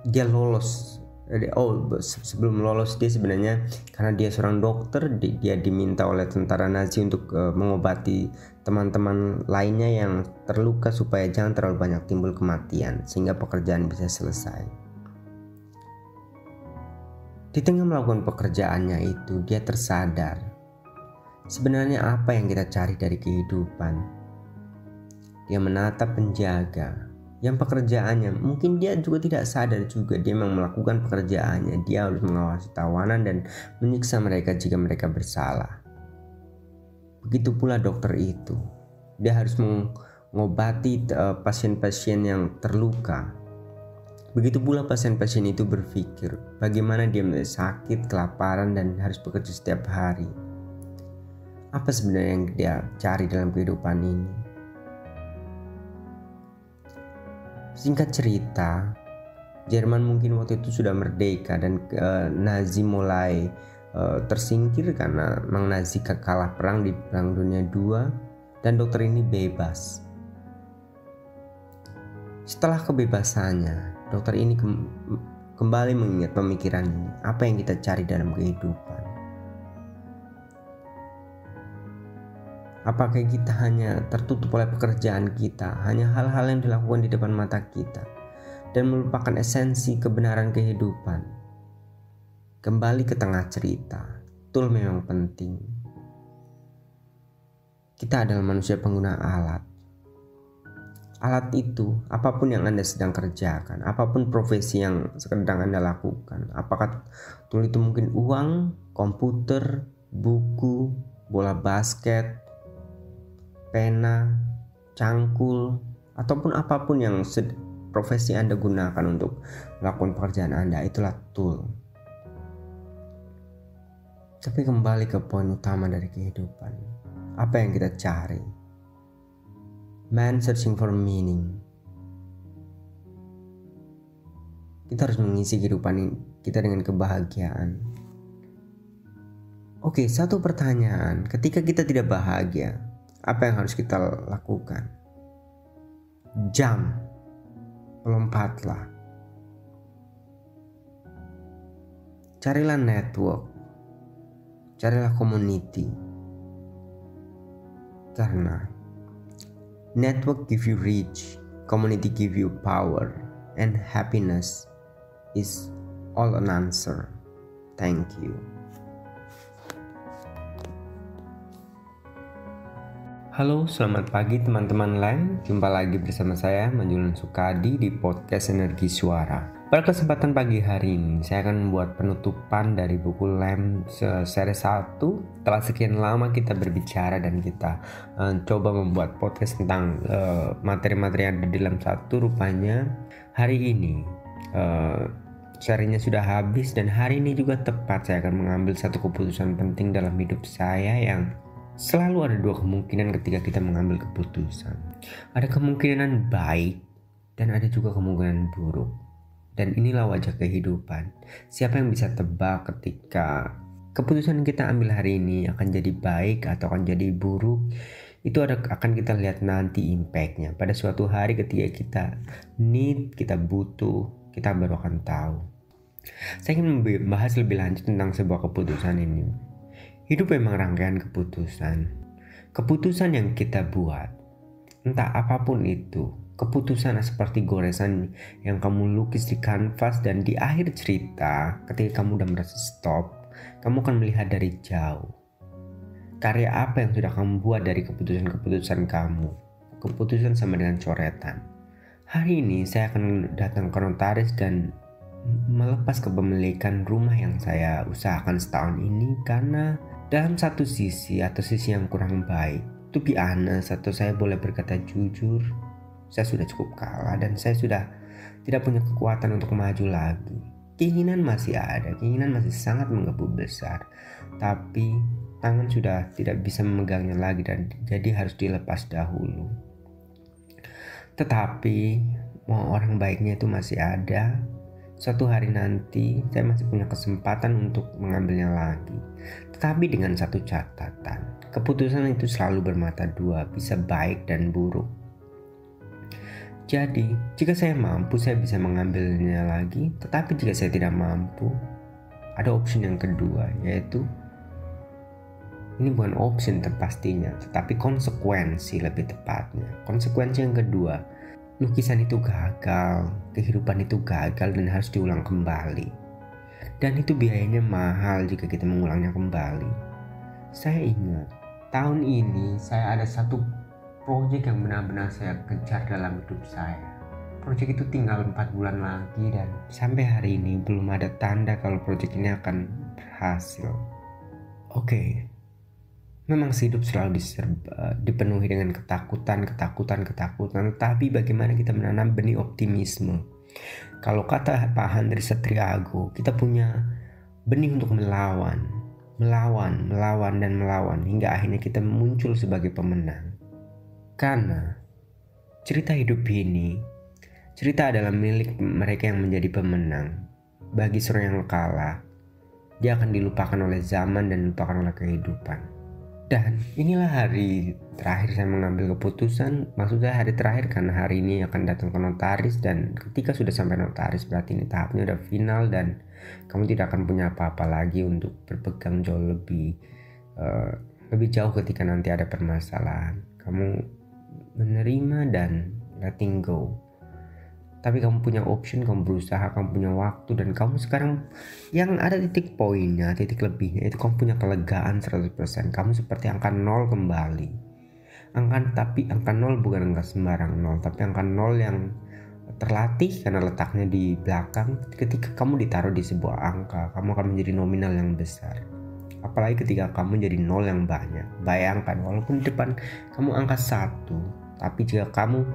dia lolos. Sebelum lolos dia sebenarnya, karena dia seorang dokter, dia diminta oleh tentara Nazi untuk mengobati teman-teman lainnya yang terluka supaya jangan terlalu banyak timbul kematian sehingga pekerjaan bisa selesai. Di tengah melakukan pekerjaannya itu, dia tersadar sebenarnya apa yang kita cari dari kehidupan. Dia menatap penjaga yang pekerjaannya mungkin dia juga tidak sadar juga, dia memang melakukan pekerjaannya. Dia harus mengawasi tawanan dan menyiksa mereka jika mereka bersalah. Begitu pula dokter itu, dia harus mengobati pasien-pasien yang terluka. Begitu pula pasien-pasien itu berpikir bagaimana dia sakit, kelaparan, dan harus bekerja setiap hari. Apa sebenarnya yang dia cari dalam kehidupan ini? Singkat cerita, Jerman mungkin waktu itu sudah merdeka dan Nazi mulai tersingkir karena memang Nazi kalah perang di Perang Dunia II, dan dokter ini bebas. Setelah kebebasannya, dokter ini kembali mengingat pemikiran ini. Apa yang kita cari dalam kehidupan? Apakah kita hanya tertutup oleh pekerjaan kita, hanya hal-hal yang dilakukan di depan mata kita, dan melupakan esensi kebenaran kehidupan? Kembali ke tengah cerita, tool memang penting. Kita adalah manusia pengguna alat. Alat itu, apapun yang Anda sedang kerjakan, apapun profesi yang sedang Anda lakukan, apakah tool itu mungkin uang, komputer, buku, bola basket, pena, cangkul, ataupun apapun yang profesi Anda gunakan untuk melakukan pekerjaan Anda, itulah tool. Tapi kembali ke poin utama dari kehidupan. Apa yang kita cari? Man searching for meaning. Kita harus mengisi kehidupan kita dengan kebahagiaan. Oke, satu pertanyaan. Ketika kita tidak bahagia, apa yang harus kita lakukan? Jump. Lompatlah. Carilah network. Carilah community. Karena network give you reach, community give you power, and happiness is all an answer. Thank you. Halo, selamat pagi teman-teman lain. Jumpa lagi bersama saya Manjulan Sukadi di podcast Energi Suara. Pada kesempatan pagi hari ini, saya akan membuat penutupan dari buku Lem seri 1. Setelah sekian lama kita berbicara dan kita coba membuat podcast tentang materi-materi yang ada di Lem 1, rupanya hari ini serinya sudah habis, dan hari ini juga tepat saya akan mengambil satu keputusan penting dalam hidup saya yang selalu ada dua kemungkinan ketika kita mengambil keputusan. Ada kemungkinan baik dan ada juga kemungkinan buruk. Dan inilah wajah kehidupan. Siapa yang bisa tebak ketika keputusan kita ambil hari ini akan jadi baik atau akan jadi buruk? Itu akan kita lihat nanti impactnya. Pada suatu hari ketika kita need, kita butuh, kita baru akan tahu. Saya ingin membahas lebih lanjut tentang sebuah keputusan ini. Hidup memang rangkaian keputusan. Keputusan yang kita buat, entah apapun itu, keputusan seperti goresan yang kamu lukis di kanvas, dan di akhir cerita ketika kamu udah merasa stop, kamu akan melihat dari jauh karya apa yang sudah kamu buat dari keputusan-keputusan kamu. Keputusan sama dengan coretan. Hari ini saya akan datang ke notaris dan melepas kepemilikan rumah yang saya usahakan setahun ini, karena dalam satu sisi atau sisi yang kurang baik, to be honest, atau saya boleh berkata jujur, saya sudah cukup kalah dan saya sudah tidak punya kekuatan untuk maju lagi. Keinginan masih ada, keinginan masih sangat menggebu besar, tapi tangan sudah tidak bisa memegangnya lagi dan jadi harus dilepas dahulu. Tetapi mau orang baiknya itu masih ada. Suatu hari nanti saya masih punya kesempatan untuk mengambilnya lagi. Tetapi dengan satu catatan, keputusan itu selalu bermata dua, bisa baik dan buruk. Jadi, jika saya mampu, saya bisa mengambilnya lagi. Tetapi jika saya tidak mampu, ada opsi yang kedua, yaitu ini bukan opsi pastinya, tetapi konsekuensi lebih tepatnya. Konsekuensi yang kedua, lukisan itu gagal, kehidupan itu gagal dan harus diulang kembali. Dan itu biayanya mahal jika kita mengulangnya kembali. Saya ingat, tahun ini saya ada satu proyek yang benar-benar saya kejar dalam hidup saya. Proyek itu tinggal 4 bulan lagi dan sampai hari ini belum ada tanda kalau proyek ini akan berhasil. Oke. Memang hidup selalu dipenuhi dengan ketakutan. Tapi bagaimana kita menanam benih optimisme? Kalau kata Pak Handri Satriago, kita punya benih untuk melawan hingga akhirnya kita muncul sebagai pemenang. Karena cerita hidup ini, cerita adalah milik mereka yang menjadi pemenang. Bagi seorang yang kalah, dia akan dilupakan oleh zaman dan dilupakan oleh kehidupan. Dan inilah hari terakhir saya mengambil keputusan. Maksudnya hari terakhir karena hari ini akan datang ke notaris, dan ketika sudah sampai notaris berarti ini tahapnya udah final dan kamu tidak akan punya apa-apa lagi untuk berpegang jauh lebih jauh ketika nanti ada permasalahan. Kamu menerima dan letting go. Tapi kamu punya option, kamu berusaha, kamu punya waktu, dan kamu sekarang yang ada titik poinnya, titik lebihnya itu kamu punya kelegaan 100%. Kamu seperti angka 0 kembali. Tapi angka 0 bukan angka sembarang 0, tapi angka 0 yang terlatih karena letaknya di belakang. Ketika kamu ditaruh di sebuah angka, kamu akan menjadi nominal yang besar. Apalagi ketika kamu jadi 0 yang banyak. Bayangkan, walaupun di depan kamu angka 1, tapi jika kamu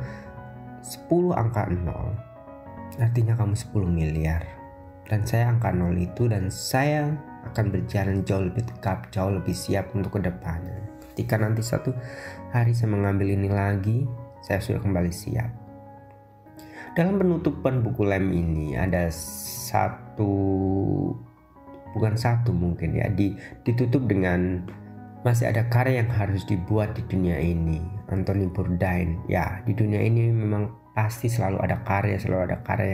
10 angka 0, artinya kamu 10 miliar. Dan saya angka 0 itu, dan saya akan berjalan jauh lebih tegap, jauh lebih siap untuk kedepannya. Ketika nanti satu hari saya mengambil ini lagi, saya sudah kembali siap. Dalam penutupan buku lem ini ada mungkin ya, ditutup dengan masih ada karya yang harus dibuat di dunia ini. Anthony Bourdain. Ya, di dunia ini memang pasti selalu ada karya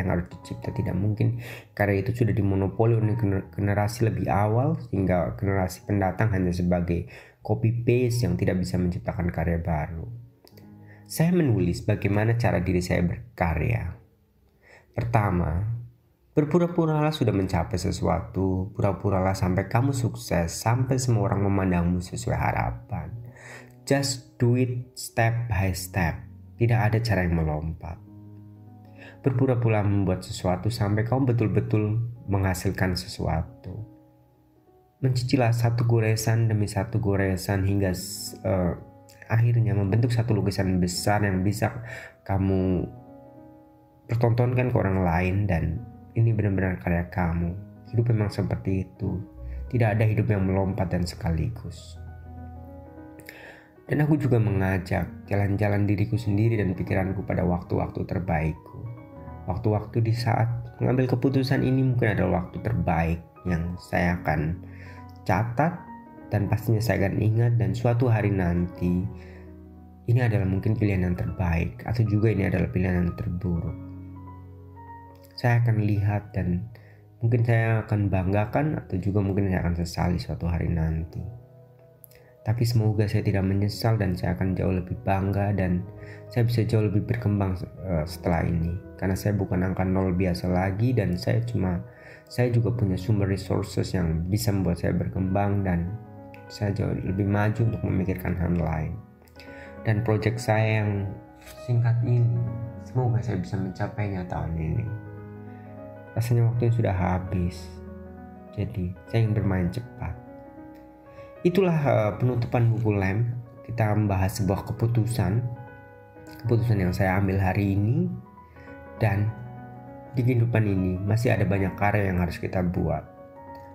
yang harus dicipta. Tidak mungkin karya itu sudah dimonopoli oleh generasi lebih awal, sehingga generasi pendatang hanya sebagai copy paste yang tidak bisa menciptakan karya baru. Saya menulis bagaimana cara diri saya berkarya. Pertama, berpura-puralah sudah mencapai sesuatu, pura-puralah sampai kamu sukses, sampai semua orang memandangmu sesuai harapan. Just do it step by step, tidak ada cara yang melompat. Berpura-pura membuat sesuatu sampai kamu betul-betul menghasilkan sesuatu. Mencicilah satu goresan demi satu goresan hingga akhirnya membentuk satu lukisan besar yang bisa kamu pertontonkan ke orang lain, dan ini benar-benar karya kamu. Hidup memang seperti itu. Tidak ada hidup yang melompat dan sekaligus. Dan aku juga mengajak jalan-jalan diriku sendiri dan pikiranku pada waktu-waktu terbaikku. Waktu-waktu di saat mengambil keputusan ini mungkin adalah waktu terbaik yang saya akan catat, dan pastinya saya akan ingat, dan suatu hari nanti ini adalah mungkin pilihan yang terbaik, atau juga ini adalah pilihan yang terburuk. Saya akan lihat, dan mungkin saya akan banggakan, atau juga mungkin saya akan sesali suatu hari nanti. Tapi semoga saya tidak menyesal, dan saya akan jauh lebih bangga, dan saya bisa jauh lebih berkembang setelah ini. Karena saya bukan angka 0 biasa lagi, dan saya juga punya sumber resources yang bisa membuat saya berkembang, dan saya jauh lebih maju untuk memikirkan hal lain. Dan proyek saya yang singkat ini, semoga saya bisa mencapainya tahun ini. Rasanya waktunya sudah habis, jadi saya ingin bermain cepat. Itulah penutupan buku lem. Kita membahas sebuah keputusan yang saya ambil hari ini, dan di kehidupan ini masih ada banyak karya yang harus kita buat.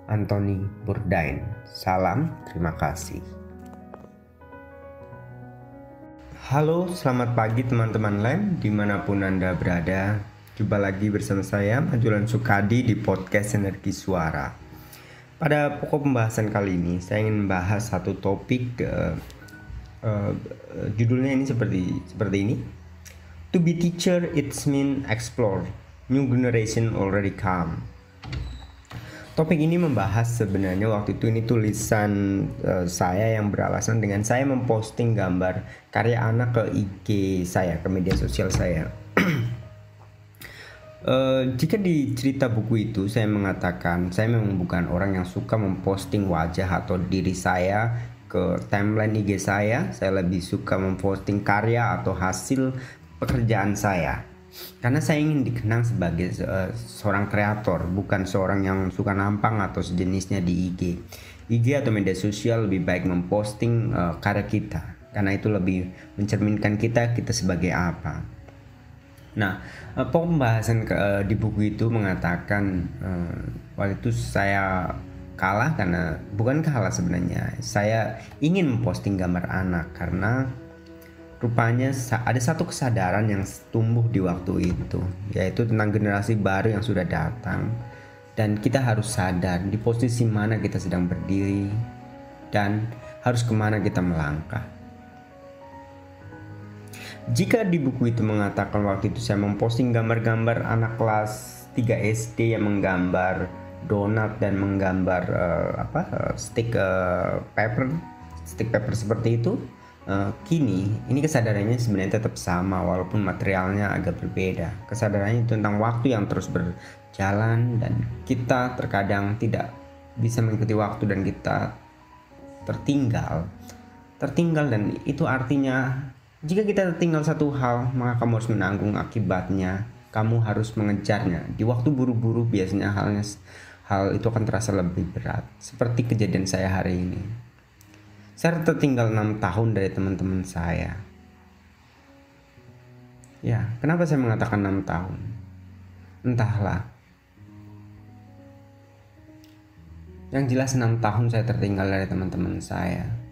Anthony Bourdain. Salam, terima kasih. Halo, selamat pagi teman-teman lem dimanapun Anda berada. Jumpa lagi bersama saya Majulan Sukadi di podcast Energi Suara. Pada pokok pembahasan kali ini saya ingin membahas satu topik, judulnya ini seperti ini. To be teacher it's mean explore, new generation already come. Topik ini membahas sebenarnya waktu itu ini tulisan saya yang beralasan dengan saya memposting gambar karya anak ke IG saya, ke media sosial saya. Jika di cerita buku itu saya mengatakan saya memang bukan orang yang suka memposting wajah atau diri saya ke timeline IG saya lebih suka memposting karya atau hasil pekerjaan saya. Karena saya ingin dikenang sebagai seorang kreator, bukan seorang yang suka nampang atau sejenisnya di IG. IG atau media sosial lebih baik memposting karya kita, karena itu lebih mencerminkan kita sebagai apa. Nah, pembahasan di buku itu mengatakan waktu itu saya kalah, karena bukan kalah sebenarnya. Saya ingin memposting gambar anak karena rupanya ada satu kesadaran yang tumbuh di waktu itu, yaitu tentang generasi baru yang sudah datang, dan kita harus sadar di posisi mana kita sedang berdiri, dan harus kemana kita melangkah. Jika di buku itu mengatakan waktu itu saya memposting gambar-gambar anak kelas 3 SD yang menggambar donat dan menggambar stick paper seperti itu, kini ini kesadarannya sebenarnya tetap sama walaupun materialnya agak berbeda. Kesadarannya tentang waktu yang terus berjalan dan kita terkadang tidak bisa mengikuti waktu dan kita tertinggal dan itu artinya jika kita tertinggal satu hal, maka kamu harus menanggung akibatnya. Kamu harus mengejarnya. Di waktu buru-buru biasanya hal itu akan terasa lebih berat. Seperti kejadian saya hari ini. Saya tertinggal 6 tahun dari teman-teman saya. Ya, kenapa saya mengatakan 6 tahun? Entahlah. Yang jelas 6 tahun saya tertinggal dari teman-teman saya.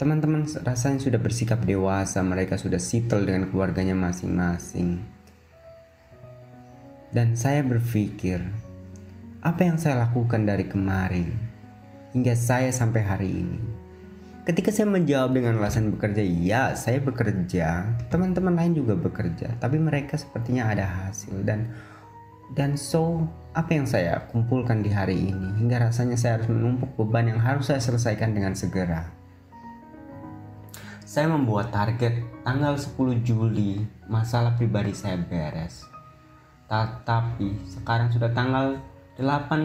Teman-teman rasanya sudah bersikap dewasa, mereka sudah settle dengan keluarganya masing-masing. Dan saya berpikir, apa yang saya lakukan dari kemarin hingga saya sampai hari ini? Ketika saya menjawab dengan alasan bekerja, ya saya bekerja, teman-teman lain juga bekerja, tapi mereka sepertinya ada hasil dan so apa yang saya kumpulkan di hari ini hingga rasanya saya harus menumpuk beban yang harus saya selesaikan dengan segera. Saya membuat target tanggal 10 Juli masalah pribadi saya beres. Tapi sekarang sudah tanggal 20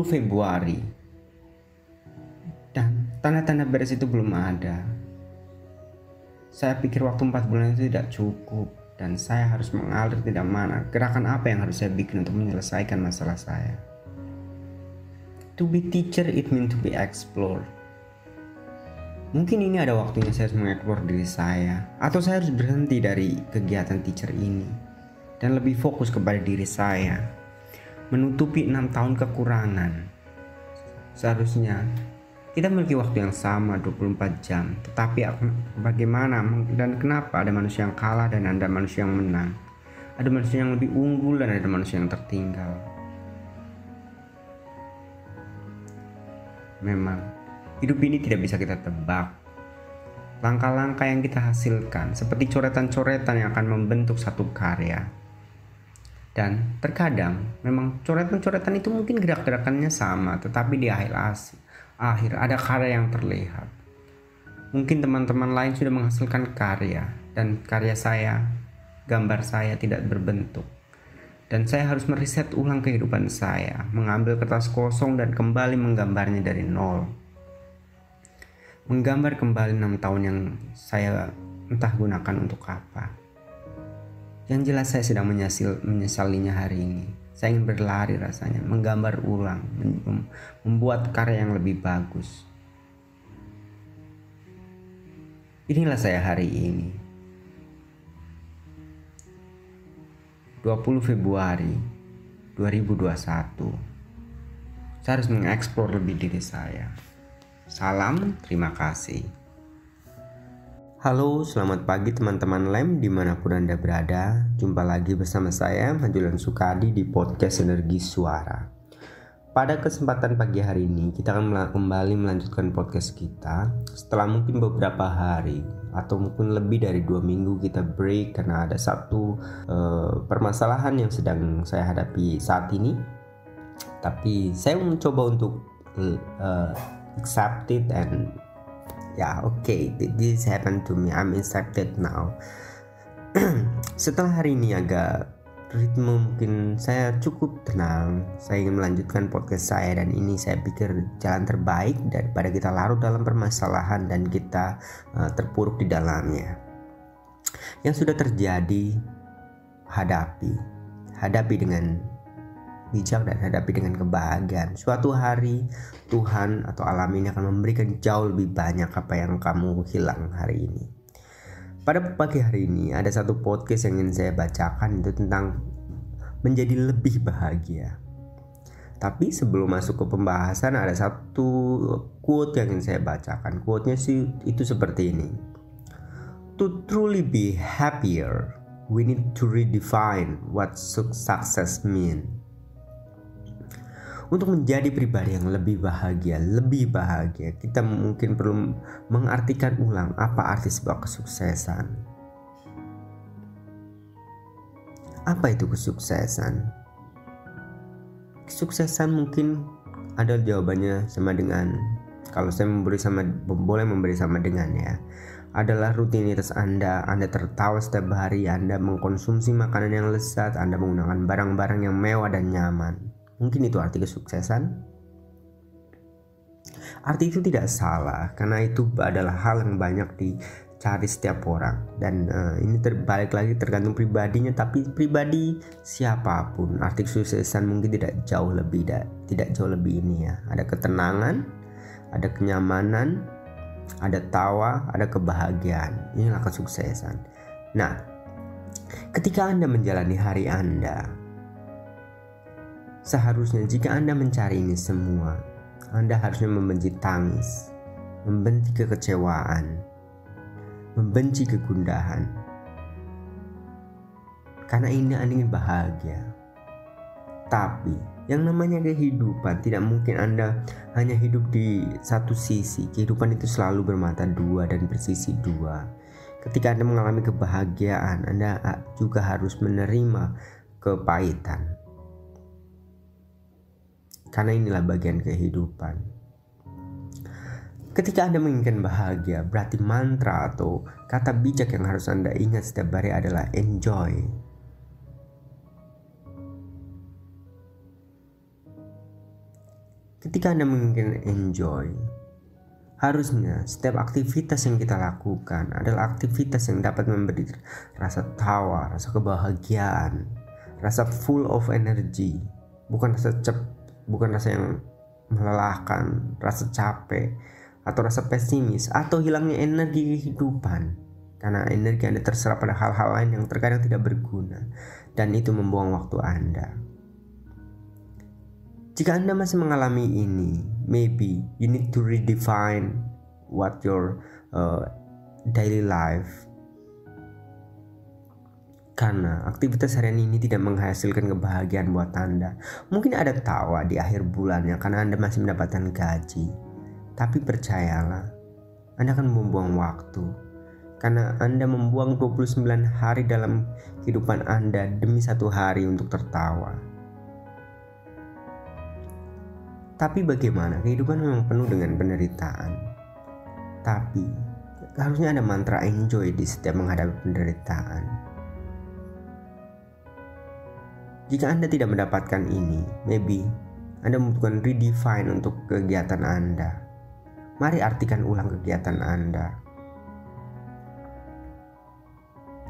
Februari. Dan tanda-tanda beres itu belum ada. Saya pikir waktu 4 bulan itu tidak cukup dan saya harus mengalir tidak mana. Gerakan apa yang harus saya bikin untuk menyelesaikan masalah saya? To be teacher it means to be explored. Mungkin ini ada waktunya saya harus mengeksplor diri saya, atau saya harus berhenti dari kegiatan teacher ini dan lebih fokus kepada diri saya, menutupi 6 tahun kekurangan. Seharusnya kita memiliki waktu yang sama 24 jam, tetapi bagaimana dan kenapa ada manusia yang kalah dan ada manusia yang menang, ada manusia yang lebih unggul dan ada manusia yang tertinggal. Memang hidup ini tidak bisa kita tebak. Langkah-langkah yang kita hasilkan seperti coretan-coretan yang akan membentuk satu karya. Dan terkadang memang coretan-coretan itu mungkin gerak-gerakannya sama, tetapi di akhir ada karya yang terlihat. Mungkin teman-teman lain sudah menghasilkan karya dan karya saya, gambar saya tidak berbentuk. Dan saya harus meriset ulang kehidupan saya, mengambil kertas kosong dan kembali menggambarnya dari nol. Menggambar kembali 6 tahun yang saya entah gunakan untuk apa. Yang jelas saya sedang menyesalinya hari ini. Saya ingin berlari rasanya, menggambar ulang, membuat karya yang lebih bagus. Inilah saya hari ini. 20 Februari 2021. Saya harus mengeksplor lebih diri saya. Salam, terima kasih. Halo, selamat pagi teman-teman LEM dimanapun Anda berada. Jumpa lagi bersama saya, Majulan Sukadi di podcast Energi Suara. Pada kesempatan pagi hari ini, kita akan kembali melanjutkan podcast kita. Setelah mungkin beberapa hari atau mungkin lebih dari 2 minggu kita break karena ada satu permasalahan yang sedang saya hadapi saat ini. Tapi saya mencoba untuk accept it and okay, this happened to me, I'm accepted now. Setelah hari ini agak ritme mungkin saya cukup tenang, saya ingin melanjutkan podcast saya dan ini saya pikir jalan terbaik daripada kita larut dalam permasalahan dan kita terpuruk di dalamnya. Yang sudah terjadi hadapi dengan bijak dan hadapi dengan kebahagiaan. Suatu hari Tuhan atau alam ini akan memberikan jauh lebih banyak apa yang kamu hilang hari ini. Pada pagi hari ini ada satu podcast yang ingin saya bacakan, itu tentang menjadi lebih bahagia. Tapi sebelum masuk ke pembahasan ada satu quote yang ingin saya bacakan. Quote-nya sih itu seperti ini. To truly be happier, we need to redefine what success means. Untuk menjadi pribadi yang lebih bahagia, kita mungkin perlu mengartikan ulang apa arti sebuah kesuksesan. Apa itu kesuksesan? Kesuksesan mungkin ada jawabannya sama dengan, kalau saya boleh memberi sama dengan ya, adalah rutinitas Anda tertawa setiap hari, Anda mengkonsumsi makanan yang lezat, Anda menggunakan barang-barang yang mewah dan nyaman. Mungkin itu arti kesuksesan. Arti itu tidak salah, karena itu adalah hal yang banyak dicari setiap orang. Dan ini terbalik lagi tergantung pribadinya, tapi pribadi siapapun, arti kesuksesan mungkin tidak jauh lebih ini ya. Ada ketenangan, ada kenyamanan, ada tawa, ada kebahagiaan. Inilah kesuksesan. Nah, ketika Anda menjalani hari Anda, seharusnya jika Anda mencari ini semua, Anda harusnya membenci tangis, membenci kekecewaan, membenci kegundahan. Karena ini Anda ingin bahagia. Tapi yang namanya kehidupan, tidak mungkin Anda hanya hidup di satu sisi. Kehidupan itu selalu bermata dua dan bersisi dua. Ketika Anda mengalami kebahagiaan, Anda juga harus menerima kepahitan. Karena inilah bagian kehidupan. Ketika Anda menginginkan bahagia, berarti mantra atau kata bijak yang harus Anda ingat setiap hari adalah enjoy. Ketika Anda menginginkan enjoy, harusnya setiap aktivitas yang kita lakukan adalah aktivitas yang dapat memberi rasa tawa, rasa kebahagiaan, rasa full of energy, bukan rasa yang melelahkan, rasa capek, atau rasa pesimis, atau hilangnya energi kehidupan. Karena energi Anda terserap pada hal-hal lain yang terkadang tidak berguna, dan itu membuang waktu Anda. Jika Anda masih mengalami ini, maybe you need to redefine what your daily life. Karena aktivitas harian ini tidak menghasilkan kebahagiaan buat Anda. Mungkin ada tawa di akhir bulannya karena Anda masih mendapatkan gaji. Tapi percayalah, Anda akan membuang waktu. Karena Anda membuang 29 hari dalam kehidupan Anda demi 1 hari untuk tertawa. Tapi bagaimana? Kehidupan memang penuh dengan penderitaan. Tapi harusnya ada mantra enjoy di setiap menghadapi penderitaan. Jika Anda tidak mendapatkan ini, maybe Anda membutuhkan redefine untuk kegiatan Anda. Mari artikan ulang kegiatan Anda.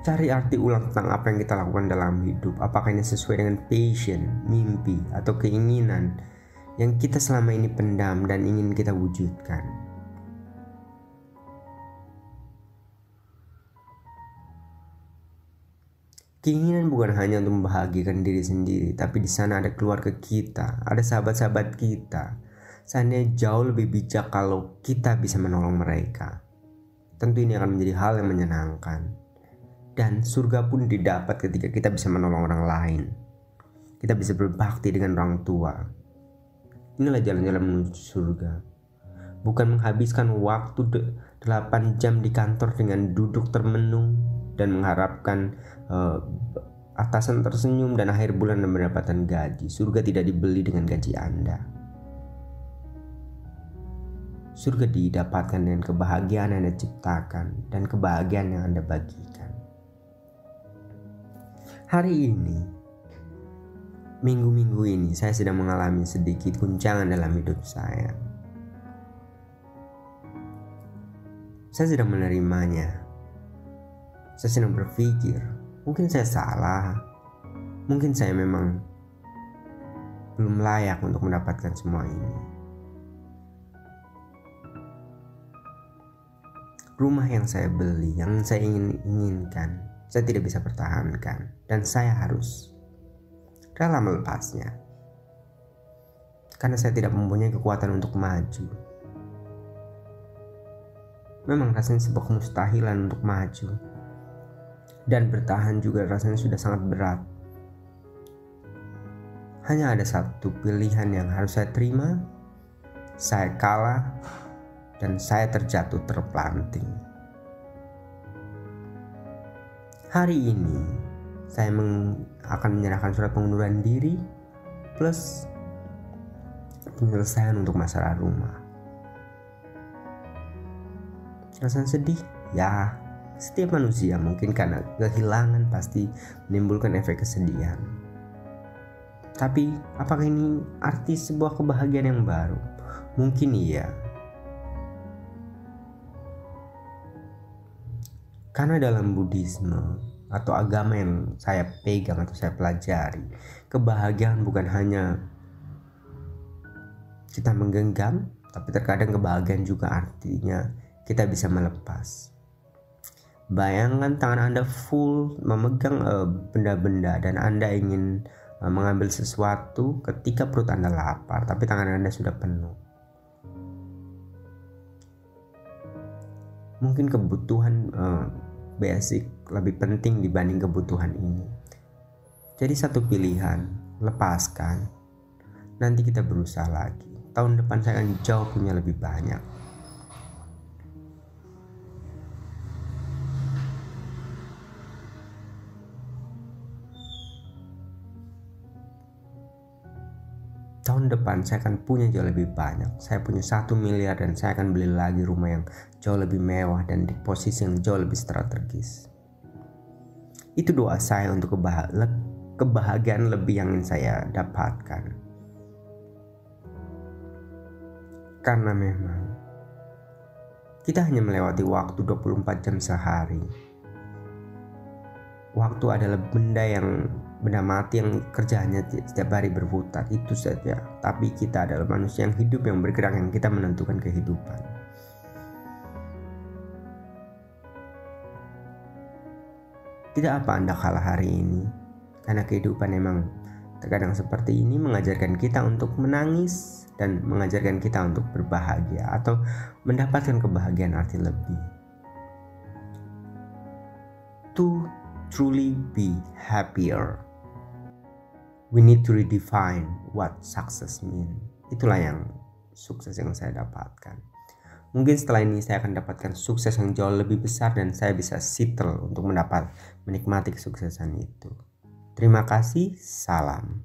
Cari arti ulang tentang apa yang kita lakukan dalam hidup. Apakah ini sesuai dengan passion, mimpi, atau keinginan yang kita selama ini pendam dan ingin kita wujudkan. Keinginan bukan hanya untuk membahagiakan diri sendiri, tapi di sana ada keluarga kita, ada sahabat-sahabat kita. Seandainya jauh lebih bijak kalau kita bisa menolong mereka. Tentu ini akan menjadi hal yang menyenangkan. Dan surga pun didapat ketika kita bisa menolong orang lain. Kita bisa berbakti dengan orang tua. Inilah jalan-jalan menuju surga. Bukan menghabiskan waktu 8 jam di kantor dengan duduk termenung dan mengharapkan atasan tersenyum dan akhir bulan mendapatkan gaji. Surga tidak dibeli dengan gaji Anda. Surga didapatkan dengan kebahagiaan yang Anda ciptakan dan kebahagiaan yang Anda bagikan. Hari ini, minggu-minggu ini saya sedang mengalami sedikit guncangan dalam hidup saya. Saya sedang menerimanya. Saya sedang berpikir, mungkin saya salah. Mungkin saya memang belum layak untuk mendapatkan semua ini. Rumah yang saya beli, yang saya inginkan, saya tidak bisa pertahankan. Dan saya harus rela melepasnya. Karena saya tidak mempunyai kekuatan untuk maju. Memang rasanya sebuah kemustahilan untuk maju. Dan bertahan juga rasanya sudah sangat berat. Hanya ada satu pilihan yang harus saya terima. Saya kalah dan saya terjatuh terpelanting. Hari ini saya akan menyerahkan surat pengunduran diri plus penyelesaian untuk masalah rumah. Perasaan sedih? Ya, setiap manusia mungkin karena kehilangan pasti menimbulkan efek kesedihan. Tapi apakah ini arti sebuah kebahagiaan yang baru? Mungkin iya. Karena dalam Buddhisme atau agama yang saya pegang atau saya pelajari, kebahagiaan bukan hanya kita menggenggam, tapi terkadang kebahagiaan juga artinya kita bisa melepas. Bayangkan tangan Anda full memegang benda-benda dan Anda ingin mengambil sesuatu ketika perut Anda lapar, tapi tangan Anda sudah penuh. Mungkin kebutuhan basic lebih penting dibanding kebutuhan ini. Jadi satu pilihan, lepaskan. Nanti kita berusaha lagi. Tahun depan saya akan jauh punya lebih banyak. Tahun depan saya akan punya jauh lebih banyak. Saya punya 1 miliar dan saya akan beli lagi rumah yang jauh lebih mewah dan di posisi yang jauh lebih strategis. Itu doa saya untuk kebahagiaan lebih yang ingin saya dapatkan. Karena memang kita hanya melewati waktu 24 jam sehari. Waktu adalah benda mati yang kerjanya setiap hari berputar, itu saja. Tapi kita adalah manusia yang hidup, yang bergerak, yang kita menentukan kehidupan. Tidak apa Anda kalah hari ini, karena kehidupan memang terkadang seperti ini, mengajarkan kita untuk menangis dan mengajarkan kita untuk berbahagia atau mendapatkan kebahagiaan arti lebih. To truly be happier, we need to redefine what success mean. Itulah yang sukses yang saya dapatkan. Mungkin setelah ini saya akan dapatkan sukses yang jauh lebih besar dan saya bisa settle untuk menikmati kesuksesan itu. Terima kasih, salam.